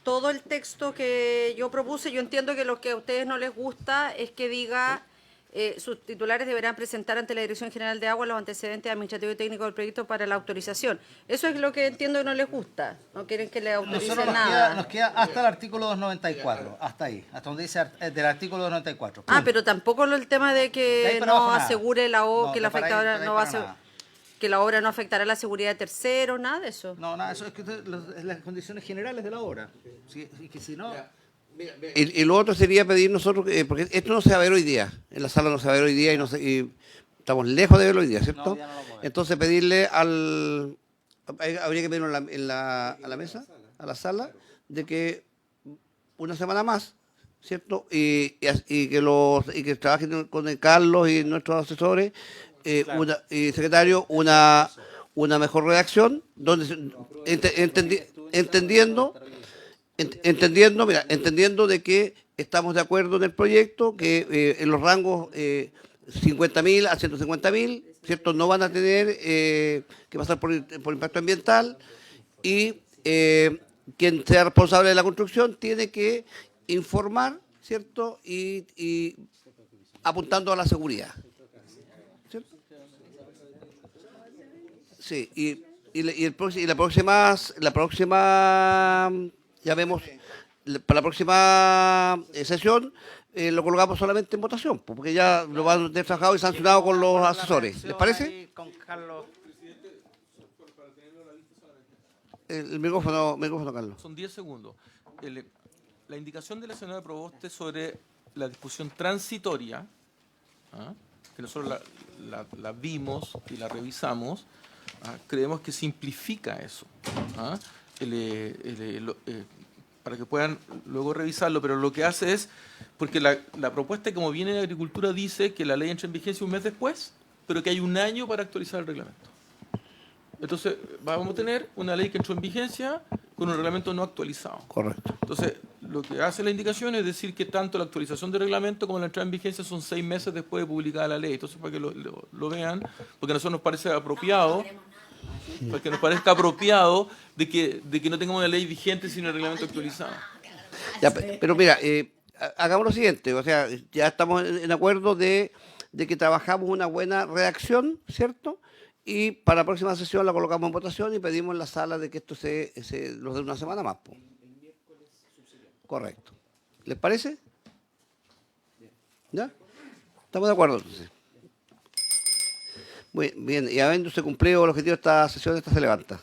todo el texto que yo propuse. Yo entiendo que lo que a ustedes no les gusta es que diga sus titulares deberán presentar ante la Dirección General de Agua los antecedentes administrativos y técnicos del proyecto para la autorización. Eso es lo que entiendo que no les gusta. No quieren que le autoricen Nosotros nada. nos queda hasta el artículo 294, hasta ahí, hasta donde dice del artículo 294. Ah, pero tampoco el tema de De ahí que para no abajo nada. asegure la obra, No, que la de para ahí- afectadora de ahí no va a para ser, nada. que la obra no afectará la seguridad de terceros, nada de eso. No, nada, eso es que las condiciones generales de la obra. Y que si no... Y lo otro sería pedir nosotros, porque esto no se va a ver hoy día, en la sala no se va a ver hoy día y estamos lejos de verlo hoy día, ¿cierto? No, ya no lo vamos a ver. Entonces pedirle habría que pedirlo a la mesa, a la sala, de que una semana más, ¿cierto? Y que trabajen con el Carlos y nuestros asesores, y secretario, una mejor redacción, donde entendiendo de que estamos de acuerdo en el proyecto, que en los rangos 50.000 a 150.000, ¿cierto? No van a tener que pasar por impacto ambiental y quien sea responsable de la construcción tiene que informar, ¿cierto? Y apuntando a la seguridad. ¿Cierto? Sí, y la próxima, ya vemos, para la próxima sesión lo colocamos solamente en votación, porque ya lo van a tener trabajado y sancionado con los asesores. ¿Les parece? Ahí con Carlos. El micrófono, Carlos. Son 10 segundos. La indicación de la señora Proboste sobre la discusión transitoria, que nosotros la vimos y la revisamos, creemos que simplifica eso, para que puedan luego revisarlo, pero lo que hace es, porque la propuesta como viene de Agricultura dice que la ley entra en vigencia un mes después, pero que hay un año para actualizar el reglamento. Entonces, vamos a tener una ley que entró en vigencia con un reglamento no actualizado. Correcto. Entonces, lo que hace la indicación es decir que tanto la actualización del reglamento como la entrada en vigencia son 6 meses después de publicada la ley. Entonces, para que lo vean, porque a nosotros nos parece apropiado, para que nos parezca apropiado de que no tengamos una ley vigente sino el reglamento actualizado. Ya, pero mira, hagamos lo siguiente, o sea, ya estamos en acuerdo de que trabajamos una buena redacción, ¿cierto? Y para la próxima sesión la colocamos en votación y pedimos en la sala de que esto nos dé una semana más. Po. Correcto. ¿Les parece? ¿Ya? ¿Estamos de acuerdo entonces? Muy bien, y habiéndose cumplido el objetivo de esta sesión, esta se levanta.